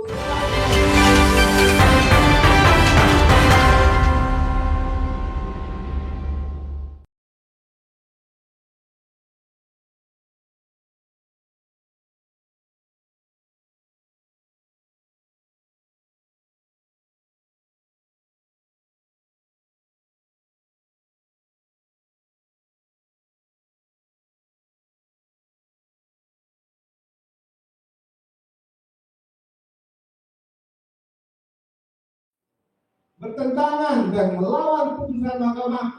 bertentangan dan melawan putusan Mahkamah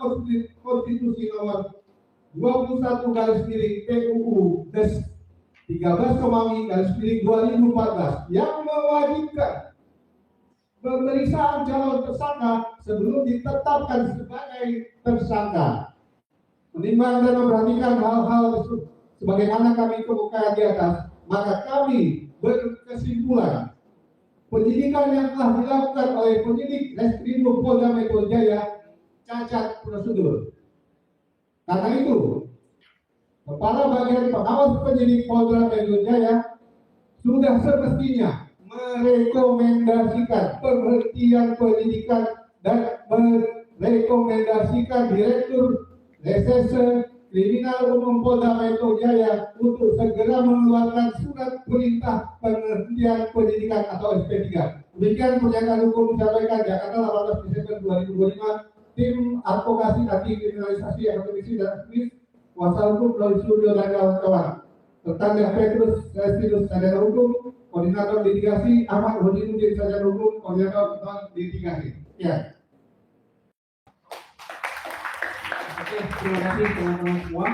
Konstitusi nomor 21/PUU Des 13/2014 yang mewajibkan pemeriksaan calon tersangka sebelum ditetapkan sebagai tersangka. Menimbang dan memperhatikan hal-hal tersebut sebagaimana kami kemukakan di atas, maka kami berkesimpulan penyidikan yang telah dilakukan oleh penyidik Reskrimum Polda Metro Jaya cacat prosedur. Karena itu, Kepala Bagian Pengawas Penyidik Polda Metro Jaya sudah semestinya merekomendasikan penghentian penyidikan dan merekomendasikan Direktur Reserse Kriminal Umum Polda Metro Jaya untuk segera mengeluarkan surat perintah penghentian penyidikan atau SP3. Demikian pernyataan hukum disampaikan Jakarta 18 Desember 2025. Tim Advokasi Anti Kriminalisasi Akademisi dan Aktivis, Kuasa Hukum Roy Suryo dan kawan-kawan. Tertanda Petrus Restinus Sarjana Hukum, Koordinator Litigasi Ahmad Hodinuddin Sarjana Hukum, Koordinator Litigasi. Ya. Oke, terima kasih teman-teman semua.